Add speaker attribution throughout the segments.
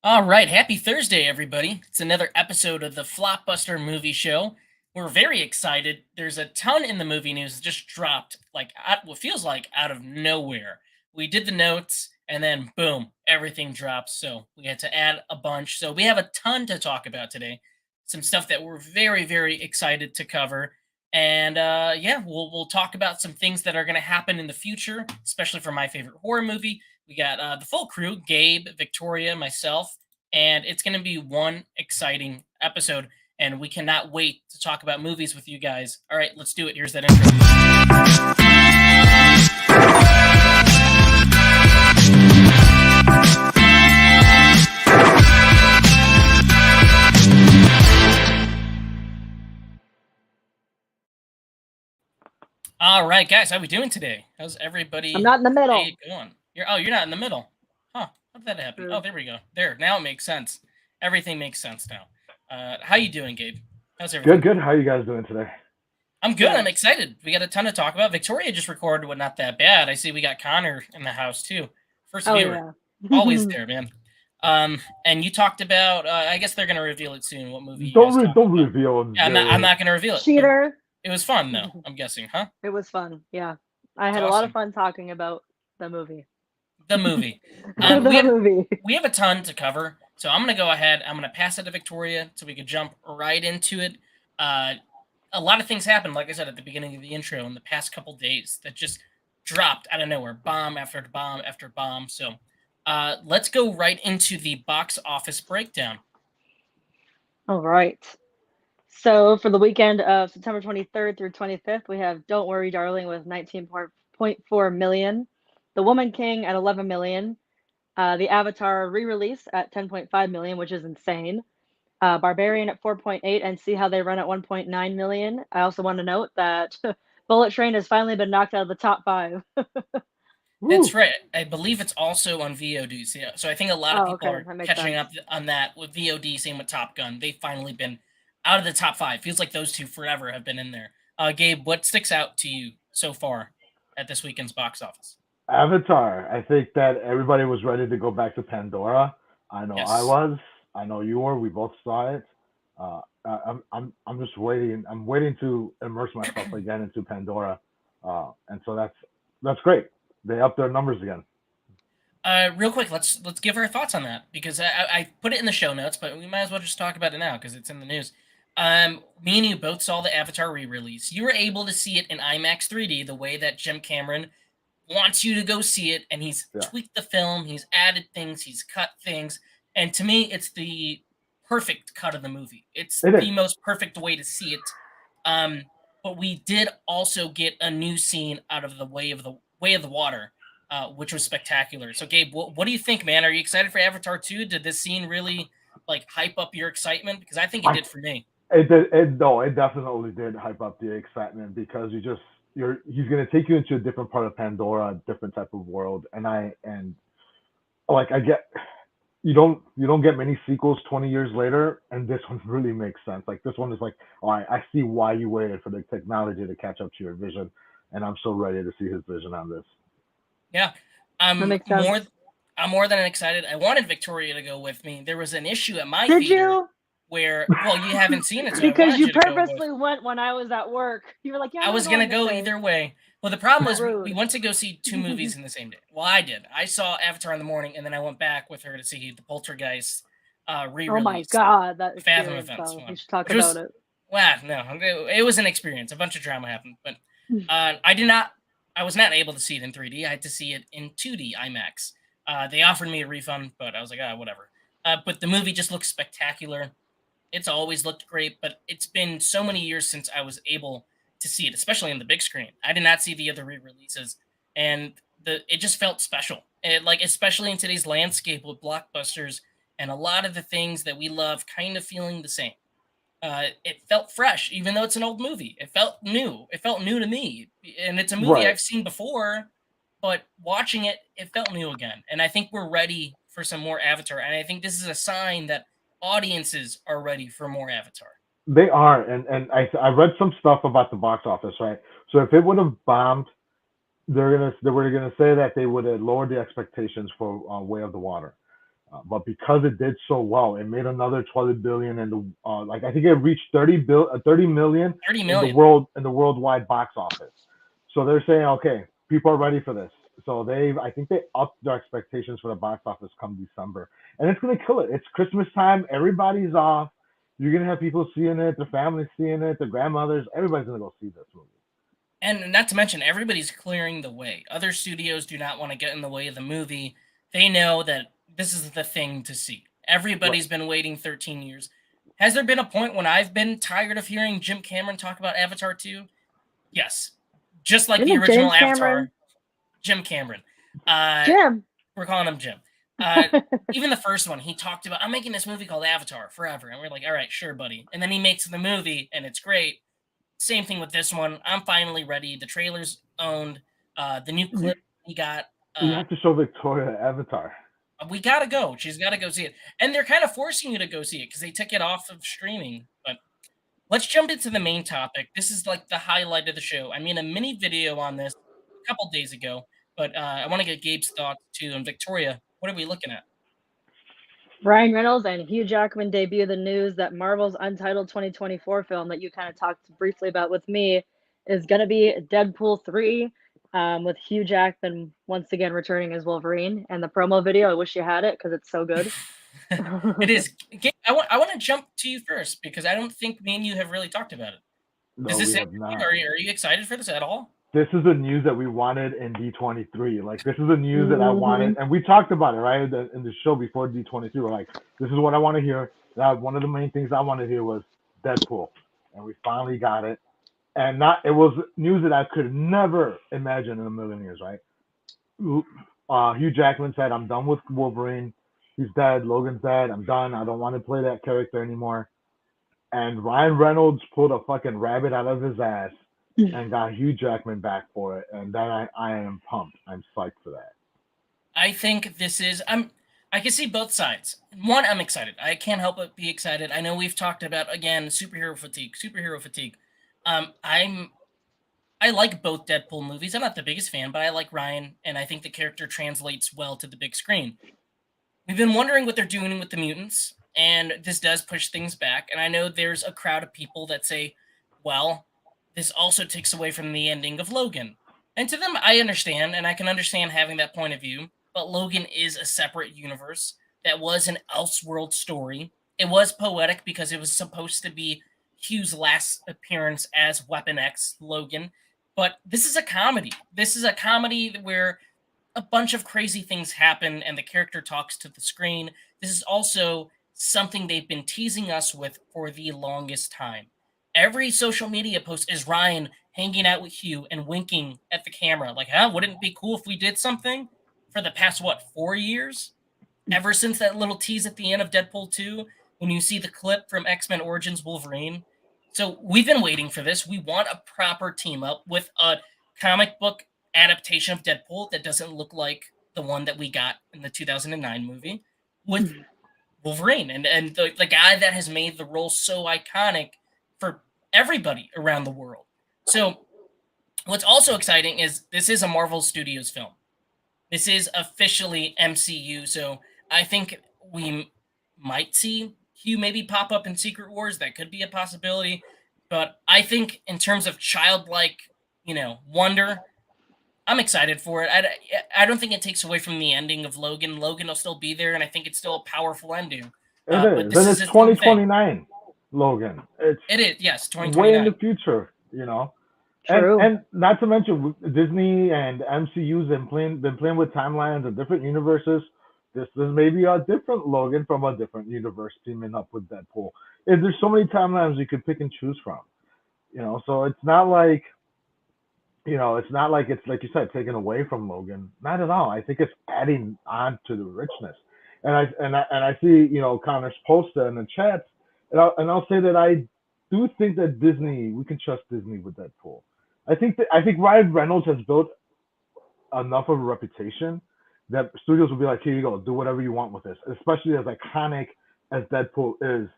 Speaker 1: All right, happy Thursday, everybody. It's another episode of the Flopbuster movie show. We're very excited. There's a ton in the movie news that just dropped, like, what feels like out of nowhere. We did the notes, and then boom, everything drops. So we had to add a bunch. So we have a ton to talk about today. Some stuff that we're very, very excited to cover. And yeah, we'll talk about some things that are going to happen in the future, especially for my favorite horror movie. We got the full crew: Gabe, Victoria, myself, and it's going to be one exciting episode. And we cannot wait to talk about movies with you guys. All right, let's do it. Here's that intro. All right, guys, how we doing today? How's everybody?
Speaker 2: I'm not in the middle.
Speaker 1: Day going? You're not in the middle, huh? How did that happen? Oh, there we go. There, now it makes sense. Everything makes sense now. How you doing, Gabe? How's everything?
Speaker 3: Good. How you guys doing today?
Speaker 1: I'm good. I'm excited. We got a ton to talk about. Victoria just recorded what Not That Bad. I see we got Connor in the house too. First viewer.
Speaker 2: Yeah.
Speaker 1: Always there, man. And you talked about I guess they're gonna reveal it soon. What movie?
Speaker 3: Don't reveal.
Speaker 1: Yeah, I'm not gonna reveal it.
Speaker 2: Cheater.
Speaker 1: It was fun though, I'm guessing, huh?
Speaker 2: It was fun. Yeah. I had
Speaker 1: Awesome.
Speaker 2: a lot of fun talking about the movie.
Speaker 1: The movie.
Speaker 2: movie.
Speaker 1: We have a ton to cover, so I'm going to go ahead. I'm going to pass it to Victoria so we could jump right into it. A lot of things happened, like I said at the beginning of the intro, in the past couple days that just dropped out of nowhere, bomb after bomb after bomb. So let's go right into the box office breakdown.
Speaker 2: All right. So for the weekend of September 23rd through 25th, we have Don't Worry, Darling with 19.4 million, The Woman King at 11 million, the Avatar re-release at 10.5 million, which is insane. Barbarian at 4.8, and See How They Run at 1.9 million. I also want to note that Bullet Train has finally been knocked out of the top 5.
Speaker 1: That's right. I believe it's also on VOD. So I think a lot of people are catching up on that with VOD. Same with Top Gun. They've finally been out of the top 5. Feels like those two forever have been in there. Gabe, what sticks out to you so far at this weekend's box office?
Speaker 3: Avatar. I think that everybody was ready to go back to Pandora. I know
Speaker 1: Yes.
Speaker 3: I was. I know you were. We both saw it. I'm just waiting. I'm waiting to immerse myself again into Pandora, and so that's great. They upped their numbers again.
Speaker 1: Real quick, let's give our thoughts on that, because I put it in the show notes, but we might as well just talk about it now because it's in the news. Me and you both saw the Avatar re-release. You were able to see it in IMAX 3D, the way that Jim Cameron wants you to go see it, and he's tweaked the film, he's added things, he's cut things, and to me, it's the perfect cut of the movie. It's the most perfect way to see it. But we did also get a new scene out of the Way of the Water, which was spectacular. So, Gabe, what do you think, man? Are you excited for Avatar 2? Did this scene really hype up your excitement? Because I think it did for me.
Speaker 3: It did. It definitely did hype up the excitement, because he's going to take you into a different part of Pandora, a different type of world, and I get. You don't get many sequels 20 years later, and this one really makes sense. This one is all right, I see why you waited for the technology to catch up to your vision, and I'm so ready to see his vision on this.
Speaker 1: Yeah, I'm more than excited. I wanted Victoria to go with me. There was an issue at my theater where, well, you haven't seen it, so
Speaker 2: because you purposely went when I was at work. You were like, yeah,
Speaker 1: I was gonna go either way. Well, the problem was we went to go see 2 movies in the same day. Well, I did. I saw Avatar in the morning, and then I went back with her to see the Poltergeist re-release.
Speaker 2: Oh my god, that
Speaker 1: Fathom Events
Speaker 2: one. We should talk about it.
Speaker 1: Well, no, it was an experience. A bunch of drama happened, but I was not able to see it in 3D. I had to see it in 2D IMAX. They offered me a refund, but I was like, whatever. But the movie just looks spectacular. It's always looked great, but it's been so many years since I was able to see it, especially on the big screen. I did not see the other re-releases, and it just felt special. Especially in today's landscape with blockbusters and a lot of the things that we love kind of feeling the same. It felt fresh, even though it's an old movie. It felt new. It felt new to me, and it's a movie I've seen before, but watching it, it felt new again. And I think we're ready for some more Avatar, and I think this is a sign that audiences are ready for more Avatar.
Speaker 3: They are, and I read some stuff about the box office, right? So if it would have bombed, they were gonna say that they would have lowered the expectations for Way of the Water. But because it did so well, it made another 12 billion in the like I think it reached 30 million
Speaker 1: 30
Speaker 3: in the
Speaker 1: million.
Speaker 3: worldwide box office. So they're saying, okay, people are ready for this. So I think they upped their expectations for the box office come December, and it's gonna kill it. It's Christmas time, everybody's off. You're gonna have people seeing it, their families seeing it, their grandmothers. Everybody's gonna go see this movie.
Speaker 1: And not to mention, everybody's clearing the way. Other studios do not want to get in the way of the movie. They know that this is the thing to see.
Speaker 3: Right.
Speaker 1: Everybody's been waiting 13 years. Has there been a point when I've been tired of hearing Jim Cameron talk about Avatar 2? Yes. Just like
Speaker 2: Isn't
Speaker 1: the
Speaker 2: it
Speaker 1: original
Speaker 2: James
Speaker 1: Avatar,
Speaker 2: Cameron?
Speaker 1: Jim Cameron. Uh,
Speaker 2: Jim.
Speaker 1: we're calling him Jim. Even the first one, he talked about, I'm making this movie called Avatar forever. And we're like, all right, sure, buddy. And then he makes the movie and it's great. Same thing with this one. I'm finally ready. The trailer's owned. The new
Speaker 3: You,
Speaker 1: clip we got.
Speaker 3: you have to show Victoria Avatar.
Speaker 1: We gotta go. She's gotta go see it. And they're kind of forcing you to go see it because they took it off of streaming. But let's jump into the main topic. This is like the highlight of the show. I mean, a mini video on this a couple days ago, but I want to get Gabe's thoughts too. And Victoria, what are we looking at?
Speaker 2: Ryan Reynolds and Hugh Jackman debut the news that Marvel's Untitled 2024 film that you kind of talked briefly about with me is going to be Deadpool 3, with Hugh Jackman once again returning as Wolverine. And the promo video, I wish you had it because it's so good.
Speaker 1: It is. Gabe, I want to jump to you first because I don't think me and you have really talked about it.
Speaker 3: No,
Speaker 1: Does this
Speaker 3: we have
Speaker 1: interest
Speaker 3: not.
Speaker 1: you? Are you excited for this at all?
Speaker 3: This is the news that we wanted in D23. Like, this is the news that I
Speaker 2: Mhm.
Speaker 3: wanted, and we talked about it, right, in the show before D23. We're like, this is what I want to hear. That one of the main things I wanted to hear was Deadpool, and we finally got it. And it was news that I could never imagine in a million years, right? Hugh Jackman said, I'm done with Wolverine. He's dead. Logan's dead. I'm done. I don't want to play that character anymore. And Ryan Reynolds pulled a fucking rabbit out of his ass and got Hugh Jackman back for it. And then I am pumped. I'm psyched for that.
Speaker 1: I think this is. I can see both sides. One, I'm excited. I can't help but be excited. I know we've talked about again superhero fatigue. Superhero fatigue. I like both Deadpool movies. I'm not the biggest fan, but I like Ryan, and I think the character translates well to the big screen. We've been wondering what they're doing with the mutants, and this does push things back. And I know there's a crowd of people that say, well, this also takes away from the ending of Logan. And to them, I understand, and I can understand having that point of view, but Logan is a separate universe that was an Elseworld story. It was poetic because it was supposed to be Hugh's last appearance as Weapon X Logan, but this is a comedy. This is a comedy where a bunch of crazy things happen and the character talks to the screen. This is also something they've been teasing us with for the longest time. Every social media post is Ryan hanging out with Hugh and winking at the camera. Like, huh? Wouldn't it be cool if we did something? For the past, 4 years? Ever since that little tease at the end of Deadpool 2, when you see the clip from X-Men Origins Wolverine. So we've been waiting for this. We want a proper team up with a comic book adaptation of Deadpool that doesn't look like the one that we got in the 2009 movie with Wolverine and the guy that has made the role so iconic for everybody around the world. So what's also exciting is this is a Marvel Studios film. This is officially MCU, so I think we might see Hugh maybe pop up in Secret Wars. That could be a possibility. But I think in terms of childlike, wonder, I'm excited for it. I don't think it takes away from the ending of Logan. Logan will still be there, and I think it's still a powerful ending.
Speaker 3: It
Speaker 1: But
Speaker 3: is.
Speaker 1: this
Speaker 3: And
Speaker 1: is
Speaker 3: it's
Speaker 1: its own thing.
Speaker 3: 2029, Logan. It's
Speaker 1: It is, yes,
Speaker 3: way in the
Speaker 1: 2029.
Speaker 3: future. And
Speaker 2: True.
Speaker 3: not to mention Disney and MCU's been playing with timelines and different universes. This is maybe a different Logan from a different universe teaming up with Deadpool. And there's so many timelines you could pick and choose from. So it's not like it's like you said taken away from Logan. Not at all. I think it's adding on to the richness. And I see Connor's poster in the chat, and I'll say that I do think that we can trust Disney with Deadpool. I think Ryan Reynolds has built enough of a reputation that studios will be like, here you go, do whatever you want with this, especially as iconic as Deadpool is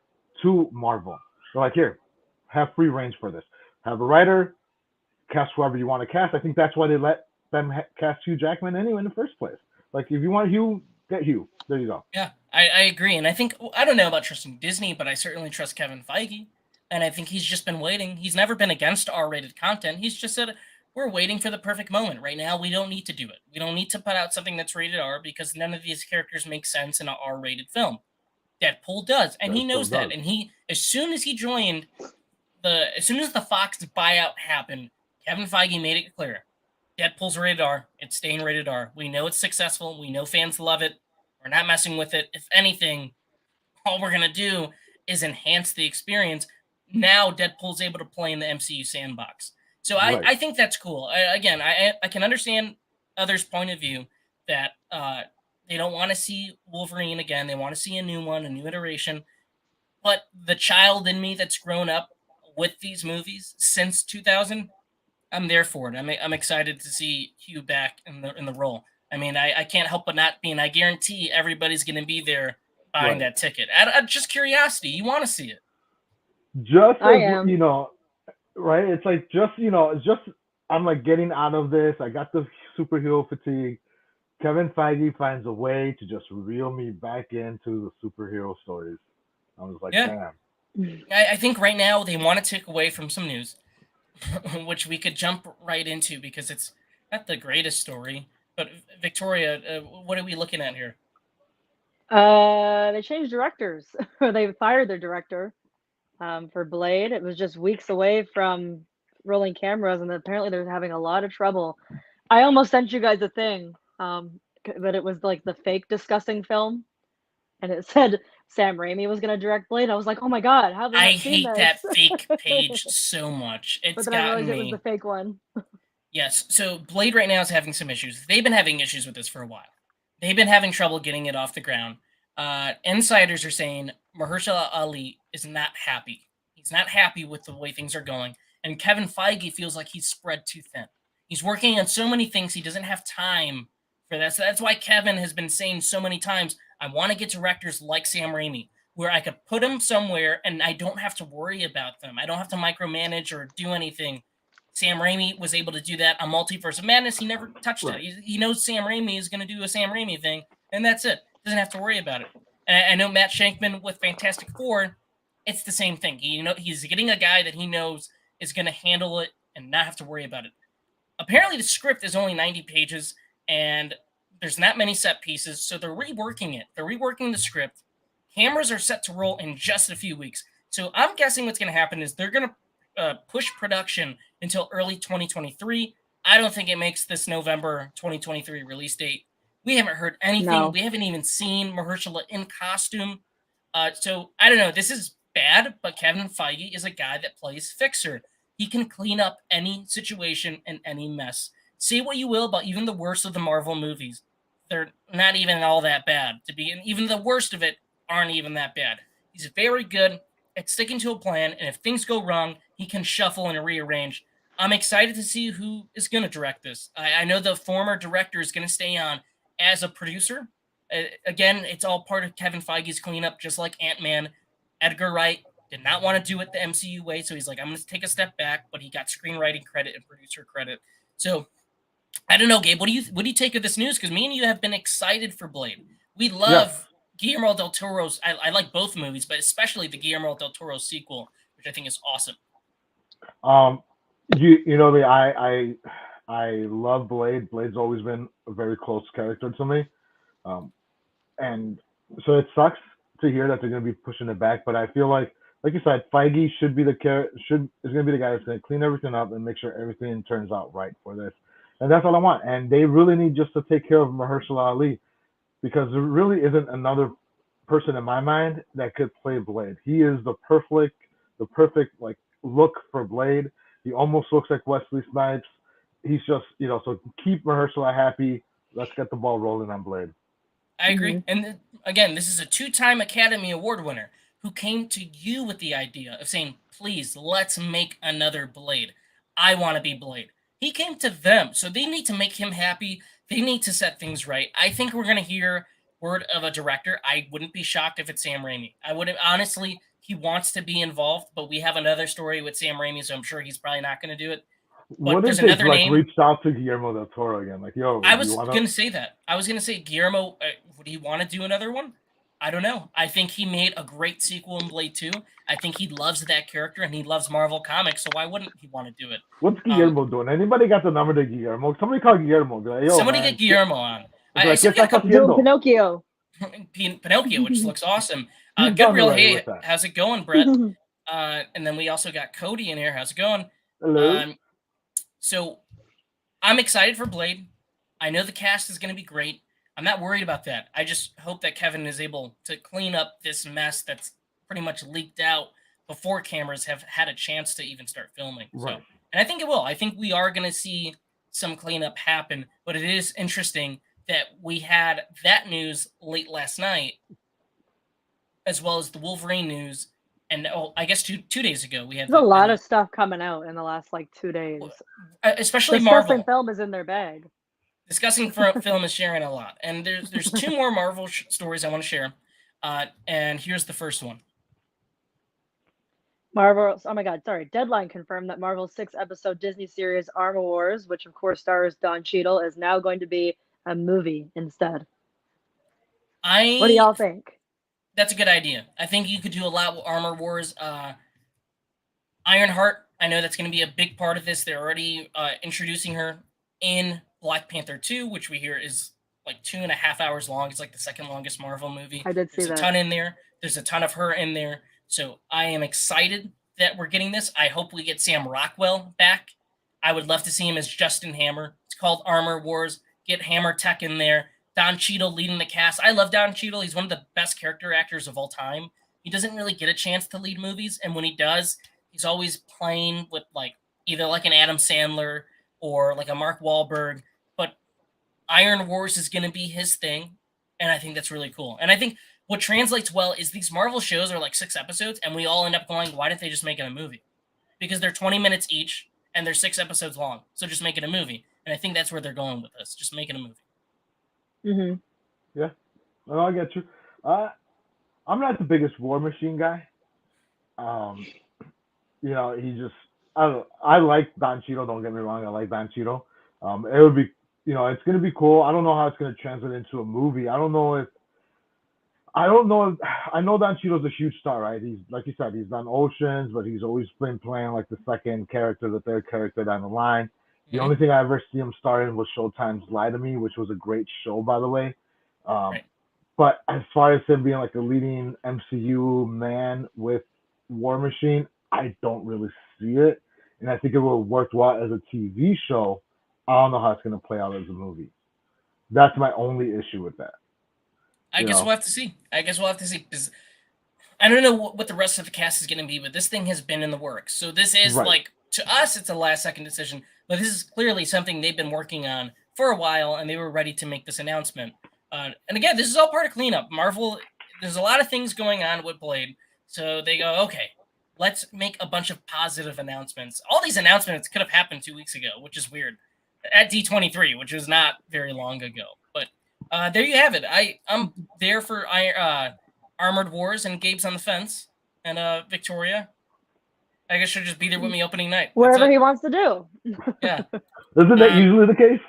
Speaker 3: to Marvel. They're like, here, have free range for this. Have a writer, cast whoever you want to cast. I think that's why they let them cast Hugh Jackman anyway in the first place. Like, if you want Hugh Get Hugh. There you go.
Speaker 1: Yeah, I agree. And I think, I don't know about trusting Disney, but I certainly trust Kevin Feige. And I think he's just been waiting. He's never been against R-rated content. He's just said, we're waiting for the perfect moment. Right now, we don't need to do it. We don't need to put out something that's rated R because none of these characters make sense in an R-rated film. Deadpool does, and he knows that. And as soon as he joined as soon as the Fox buyout happened, Kevin Feige made it clear. Deadpool's rated R. It's staying rated R. We know it's successful. We know fans love it. We're not messing with it. If anything, all we're going to do is enhance the experience. Now Deadpool's able to play in the MCU sandbox. So I think that's cool. I can understand others' point of view that they don't want to see Wolverine again. They want to see a new one, a new iteration. But the child in me that's grown up with these movies since 2000, I'm there for it. I'm excited to see Hugh back in the role. I mean, I can't help but not be, and I guarantee everybody's going to be there buying that ticket. Just curiosity, you want to see it.
Speaker 3: Just
Speaker 2: I
Speaker 3: as,
Speaker 2: am.
Speaker 3: you know, right? It's like it's just I'm like getting out of this. I got the superhero fatigue. Kevin Feige finds a way to just reel me back into the superhero stories. I was like,
Speaker 1: Yeah.
Speaker 3: damn.
Speaker 1: I think right now they want to take away from some news, which we could jump right into because it's not the greatest story. But Victoria, what are we looking at here?
Speaker 2: They changed directors. They fired their director for Blade. It was just weeks away from rolling cameras, and apparently they're having a lot of trouble. I almost sent you guys a thing, but it was like the fake discussing film, and it said Sam Raimi was going to direct Blade. I was like, oh my god, how have they
Speaker 1: I
Speaker 2: not seen
Speaker 1: hate
Speaker 2: this?
Speaker 1: that fake page so much.
Speaker 2: But
Speaker 1: It's
Speaker 2: then I
Speaker 1: gotten
Speaker 2: realized it was
Speaker 1: me.
Speaker 2: the fake one.
Speaker 1: Yes, so Blade right now is having some issues. They've been having issues with this for a while. They've been having trouble getting it off the ground. Insiders are saying Mahershala Ali is not happy. He's not happy with the way things are going. And Kevin Feige feels like he's spread too thin. He's working on so many things, he doesn't have time for that. So that's why Kevin has been saying so many times, I want to get directors like Sam Raimi, where I could put them somewhere and I don't have to worry about them. I don't have to micromanage or do anything. Sam Raimi was able to do that on Multiverse of Madness. He never touched it. He knows Sam Raimi is going to do a Sam Raimi thing, and that's it. Doesn't have to worry about it. And I know Matt Shankman with Fantastic Four, it's the same thing. He's getting a guy that he knows is going to handle it and not have to worry about it. Apparently, the script is only 90 pages, and there's not many set pieces, so they're reworking it. They're reworking the script. Cameras are set to roll in just a few weeks. So I'm guessing what's going to happen is they're going to push production until early 2023. I don't think it makes this November 2023 release date. We haven't heard anything.
Speaker 2: No.
Speaker 1: We haven't even seen Mahershala in costume. So I don't know. This is bad, but Kevin Feige is a guy that plays fixer. He can clean up any situation and any mess. Say what you will about even the worst of the Marvel movies. They're not even all that bad. Even the worst of it aren't even that bad. He's very good at sticking to a plan, and if things go wrong, he can shuffle and rearrange. I'm excited to see who is going to direct this. I know the former director is going to stay on as a producer. Again, it's all part of Kevin Feige's cleanup, just like Ant-Man. Edgar Wright did not want to do it the MCU way, so he's like, I'm going to take a step back, but he got screenwriting credit and producer credit. So I don't know, Gabe, what do you take of this news? Because me and you have been excited for Blade. We love Guillermo Del Toro's. I like both movies, but especially the Guillermo Del Toro sequel, which I think is awesome.
Speaker 3: I love Blade. Blade's always been a very close character to me, and so it sucks to hear that they're going to be pushing it back. But I feel like you said, Feige should be is going to be the guy that's going to clean everything up and make sure everything turns out right for this. And that's all I want. And they really need just to take care of Mahershala Ali, because there really isn't another person in my mind that could play Blade. He is the perfect like look for Blade. He almost looks like Wesley Snipes. He's just, so keep Mahershala happy. Let's get the ball rolling on Blade.
Speaker 1: I agree. And again, this is a 2-time Academy Award winner who came to you with the idea of saying, please, let's make another Blade. I want to be Blade. He came to them, so they need to make him happy. They need to set things right. I think we're going to hear word of a director. I wouldn't be shocked if it's Sam Raimi. I wouldn't, honestly, he wants to be involved, but we have another story with Sam Raimi, so I'm sure he's probably not going to do it.
Speaker 3: What
Speaker 1: there's
Speaker 3: if they
Speaker 1: another
Speaker 3: like
Speaker 1: name.
Speaker 3: reached out to Guillermo Del Toro again? Like, yo,
Speaker 1: I
Speaker 3: do you
Speaker 1: was
Speaker 3: want to?
Speaker 1: gonna say that. I was gonna say Guillermo. Would he want to do another one? I don't know. I think he made a great sequel in Blade 2. I think he loves that character and he loves Marvel Comics, so why wouldn't he want to do it?
Speaker 3: What's
Speaker 1: Um,
Speaker 3: Guillermo doing? Anybody got the number to Guillermo? Somebody call Guillermo. Be like, yo,
Speaker 1: somebody
Speaker 3: man.
Speaker 1: get Guillermo on.
Speaker 3: Be like,
Speaker 1: So
Speaker 3: ¿qué
Speaker 1: we got a
Speaker 3: estás
Speaker 1: couple.
Speaker 2: Doing
Speaker 3: haciendo?
Speaker 2: Pinocchio.
Speaker 1: Pinocchio, which looks awesome.
Speaker 3: He's
Speaker 1: Good
Speaker 3: done
Speaker 1: real.
Speaker 3: already
Speaker 1: Hey,
Speaker 3: with that.
Speaker 1: how's it going, Brett? And then we also got Cody in here. How's it going?
Speaker 3: Hello.
Speaker 1: So I'm excited for Blade. I know the cast is going to be great. I'm not worried about that. I just hope that Kevin is able to clean up this mess that's pretty much leaked out before cameras have had a chance to even start filming.
Speaker 3: Right.
Speaker 1: So, and I think it will. I think we are going to see some cleanup happen. But it is interesting that we had that news late last night, as well as the Wolverine news. And I guess two days ago we had
Speaker 2: There's a lot of stuff coming out in the last like 2 days.
Speaker 1: especially
Speaker 2: Discussing
Speaker 1: Marvel.
Speaker 2: film is in their bag.
Speaker 1: Discussing film is sharing a lot, and there's two more Marvel stories I want to share, and here's the first one.
Speaker 2: Marvel's, oh my God, sorry. Deadline confirmed that Marvel's 6-episode Disney series Armor Wars, which of course stars Don Cheadle, is now going to be a movie instead. What do y'all think?
Speaker 1: That's a good idea. I think you could do a lot with Armor Wars. Ironheart, I know that's going to be a big part of this. They're already introducing her in Black Panther 2, which we hear is like 2.5 hours long. It's like the second longest Marvel movie.
Speaker 2: I did see
Speaker 1: There's a ton in there. There's a ton of her in there. So I am excited that we're getting this. I hope we get Sam Rockwell back. I would love to see him as Justin Hammer. It's called Armor Wars. Get Hammer Tech in there. Don Cheadle leading the cast. I love Don Cheadle. He's one of the best character actors of all time. He doesn't really get a chance to lead movies, and when he does, he's always playing with like either like an Adam Sandler or like a Mark Wahlberg. But Iron Wars is going to be his thing, and I think that's really cool. And I think what translates well is these Marvel shows are like 6 episodes, and we all end up going, why didn't they just make it a movie? Because they're 20 minutes each, and they're 6 episodes long. So just make it a movie. And I think that's where they're going with this. Just make it a movie.
Speaker 2: Mm-hmm.
Speaker 3: Yeah. Well, I get you. I'm not the biggest War Machine guy. You know, he just I like Don Cheadle. Don't get me wrong, I like Don Cheadle. It would be, you know, it's gonna be cool. I don't know how it's gonna translate into a movie. I know Don Cheadle's a huge star, right? He's, like you said, he's done Oceans, but he's always been playing like the second character, the third character down the line. The only thing I ever see him star in was Showtime's Lie to Me, which was a great show, by the way.
Speaker 1: Right.
Speaker 3: But as far as him being like a leading MCU man with War Machine, I don't really see it. And I think it would have worked well as a TV show. I don't know how it's going to play out as a movie. That's my only issue with that.
Speaker 1: I guess we'll have to see. Because I don't know what the rest of the cast is going to be, but this thing has been in the works. So this is like, to us, it's a last-second decision. But this is clearly something they've been working on for a while, and they were ready to make this announcement. And again, this is all part of cleanup. Marvel, there's a lot of things going on with Blade. So they go, okay, let's make a bunch of positive announcements. All these announcements could have happened 2 weeks ago, which is weird. At D23, which was not very long ago. But there you have it. I'm there for Armored Wars, and Gabe's on the fence. And Victoria, I guess she'll just be there with me opening night.
Speaker 2: Wherever he wants to do.
Speaker 1: Yeah.
Speaker 3: Isn't that usually the case?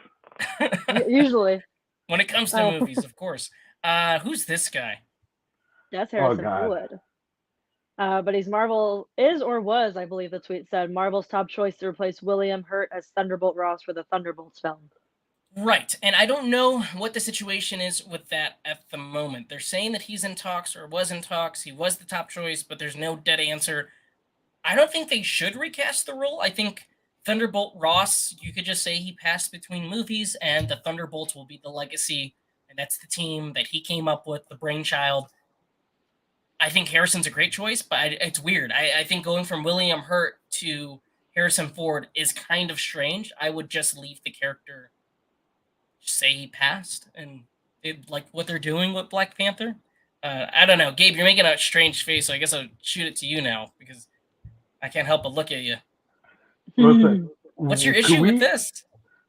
Speaker 2: Usually.
Speaker 1: When it comes to movies, of course. Who's this guy?
Speaker 2: That's Harrison Ford. But he's Marvel is or was, I believe the tweet said, Marvel's top choice to replace William Hurt as Thunderbolt Ross for the Thunderbolts film.
Speaker 1: Right. And I don't know what the situation is with that at the moment. They're saying that he's in talks or was in talks. He was the top choice, but there's no dead answer. I don't think they should recast the role. I think Thunderbolt Ross, you could just say he passed between movies, and the Thunderbolts will be the legacy, and that's the team that he came up with, the brainchild. I think Harrison's a great choice, but it's weird. I think going from William Hurt to Harrison Ford is kind of strange. I would just leave the character, just say he passed, and like what they're doing with Black Panther. I don't know. Gabe, you're making a strange face, so I guess I'll shoot it to you now, because I can't help but look at you.
Speaker 3: Listen,
Speaker 1: what's your issue with this?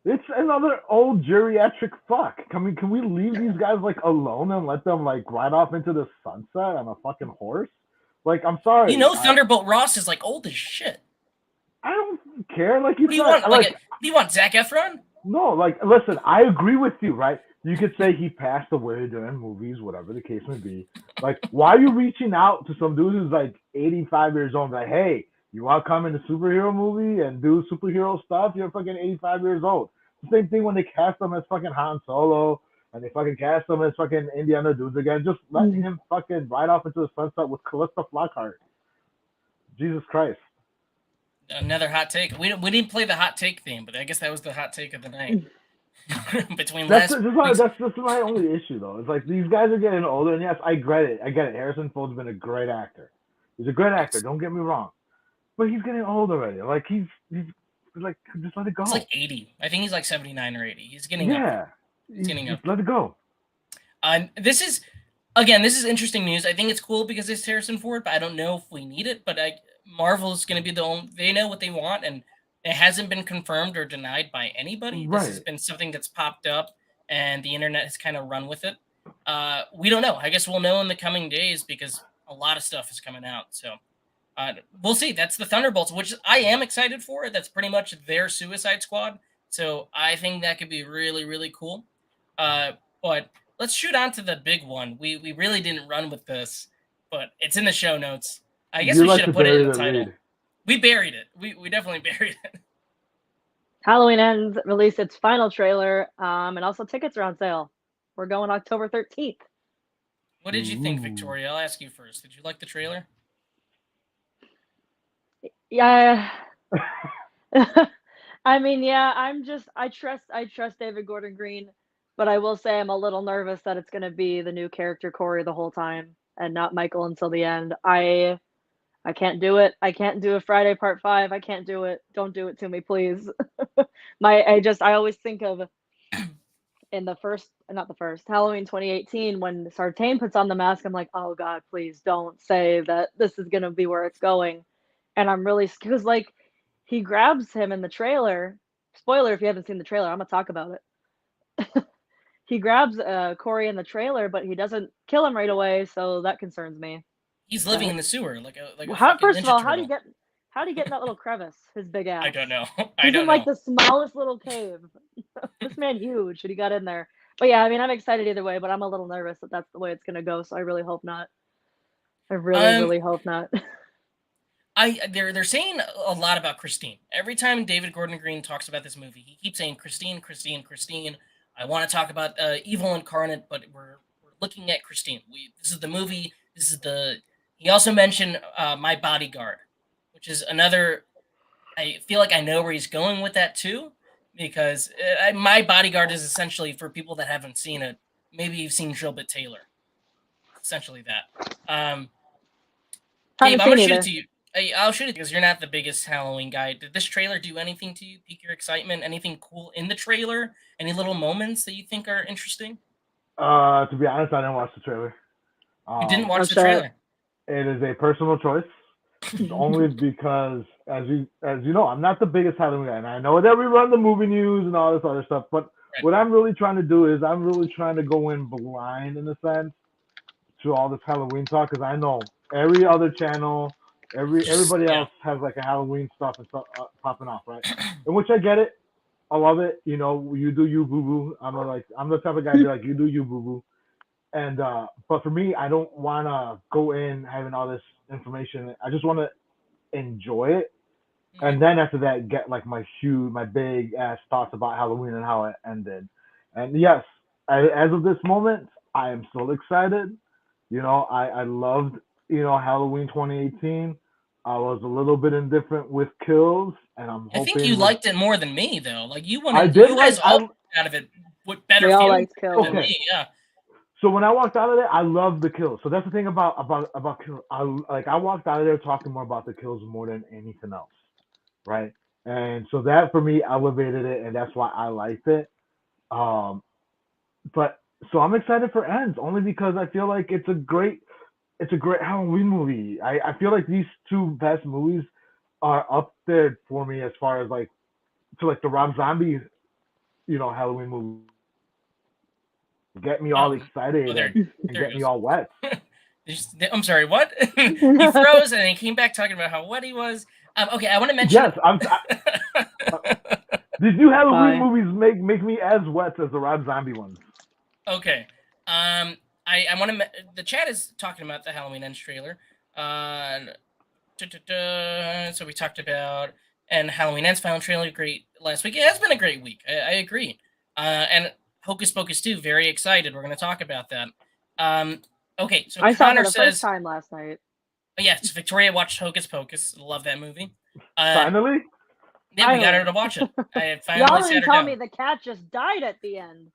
Speaker 3: It's another old geriatric fuck. Can we leave these guys like alone and let them like ride off into the sunset on a fucking horse? Like, I'm sorry.
Speaker 1: Thunderbolt Ross is like old as shit.
Speaker 3: I don't care. Like,
Speaker 1: What do you want? What do you want, Zac Efron?
Speaker 3: No, like, listen, I agree with you, right? You could say he passed away during movies, whatever the case may be. Like, why are you reaching out to some dude who's like 85 years old? Like, hey, you want to come in a superhero movie and do superhero stuff? You're fucking 85 years old. The same thing when they cast him as fucking Han Solo and they fucking cast him as fucking Indiana Jones again. Just let him fucking ride off into the sunset with Calista Flockhart. Jesus Christ.
Speaker 1: Another hot take. We didn't play the hot take theme, but I guess that was the hot take of the night. Between
Speaker 3: that's my only issue though. It's like these guys are getting older, and yes, I get it. Harrison Ford's been a great actor. He's a great actor. Don't get me wrong, but he's getting old already. Like he's like, just let it go.
Speaker 1: He's like 80. I think he's like 79 or 80. He's getting up. He's getting up.
Speaker 3: Let it go.
Speaker 1: This is interesting news. I think it's cool because it's Harrison Ford, but I don't know if we need it. But Marvel's going to be the only. They know what they want, and it hasn't been confirmed or denied by anybody.
Speaker 3: Right.
Speaker 1: This has been something that's popped up, and the internet has kind of run with it. We don't know. I guess we'll know in the coming days because a lot of stuff is coming out. So we'll see. That's the Thunderbolts, which I am excited for. That's pretty much their Suicide Squad. So I think that could be really, really cool. But let's shoot on to the big one. We really didn't run with this, but it's in the show notes. I guess we should have put it in the title. We buried it. We definitely buried it.
Speaker 2: Halloween Ends released its final trailer, and also tickets are on sale. We're going October 13th.
Speaker 1: What did you think, Victoria? I'll ask you first. Did you like the trailer?
Speaker 2: Yeah. I mean, yeah, I trust David Gordon Green, but I will say I'm a little nervous that it's going to be the new character Corey the whole time and not Michael until the end. I can't do it. I can't do a Friday Part 5. I can't do it. Don't do it to me, please. I always think of in Halloween 2018 when Sartain puts on the mask. I'm like, oh God, please don't say that this is gonna be where it's going. And I'm really, because like he grabs him in the trailer. Spoiler if you haven't seen the trailer, I'm gonna talk about it. He grabs Corey in the trailer, but he doesn't kill him right away, so that concerns me.
Speaker 1: He's living in the sewer,
Speaker 2: First of all, how do you get in that little crevice? His big ass.
Speaker 1: I don't know.
Speaker 2: He's in like the smallest little cave. This man huge, and he got in there. But yeah, I mean, I'm excited either way, but I'm a little nervous that that's the way it's gonna go. So I really hope not. I really hope not.
Speaker 1: They're saying a lot about Christine. Every time David Gordon Green talks about this movie, he keeps saying Christine, Christine, Christine. I want to talk about Evil Incarnate, but we're looking at Christine. This is the movie. He also mentioned My Bodyguard, which is another. I feel like I know where he's going with that too, because My Bodyguard is essentially for people that haven't seen it. Maybe you've seen Drillbit Taylor. Essentially that. Gabe, I'm gonna shoot it to you. I'll shoot it because you're not the biggest Halloween guy. Did this trailer do anything to you? Pique your excitement? Anything cool in the trailer? Any little moments that you think are interesting?
Speaker 3: To be honest, I didn't watch the trailer.
Speaker 1: You didn't watch the trailer?
Speaker 3: It is a personal choice, only because, as you know, I'm not the biggest Halloween guy, and I know that we run the movie news and all this other stuff. But what I'm really trying to do is I'm really trying to go in blind, in a sense, to all this Halloween talk, because I know every other channel, everybody else has like a Halloween stuff and stuff popping off, right? In which I get it. I love it. You know, you do you, boo boo. I'm the type of guy to be like, you do you, boo boo. And but for me, I don't want to go in having all this information. I just want to enjoy it, and then after that, get like my big ass thoughts about Halloween and how it ended. And yes, as of this moment, I am still excited. You know, I loved Halloween 2018. I was a little bit indifferent with kills, and I'm hoping.
Speaker 1: I think you liked it more than me, though. Like you wanted.
Speaker 3: I did.
Speaker 1: You guys all out of it with better feelings than me. Yeah.
Speaker 3: So when I walked out of there, I loved the kills. So that's the thing about kills. I walked out of there talking more about the kills more than anything else, right? And so that for me elevated it, and that's why I liked it. But so I'm excited for Ends only because I feel like it's a great Halloween movie. I feel like these two best movies are up there for me as far as like the Rob Zombie, Halloween movie. Get me all excited and get me all wet.
Speaker 1: I'm sorry, what? He froze and he came back talking about how wet he was. Okay, I want to mention.
Speaker 3: Yes, these new Halloween
Speaker 2: Bye.
Speaker 3: movies make me as wet as the Rob Zombie ones.
Speaker 1: Okay. I want to. The chat is talking about the Halloween Ends trailer. So we talked about and Halloween Ends final trailer great last week. It has been a great week. I agree. And Hocus Pocus 2, very excited. We're going to talk about that. Okay, so
Speaker 2: I saw it
Speaker 1: Connor
Speaker 2: for the first
Speaker 1: says,
Speaker 2: time last night.
Speaker 1: yes, Victoria watched Hocus Pocus. Love that movie.
Speaker 3: Finally?
Speaker 1: Yeah, we got her
Speaker 2: Finally.
Speaker 1: to watch it. I
Speaker 2: Y'all
Speaker 1: finally
Speaker 2: didn't
Speaker 1: sat her
Speaker 2: tell
Speaker 1: down.
Speaker 2: me the cat just died at the end.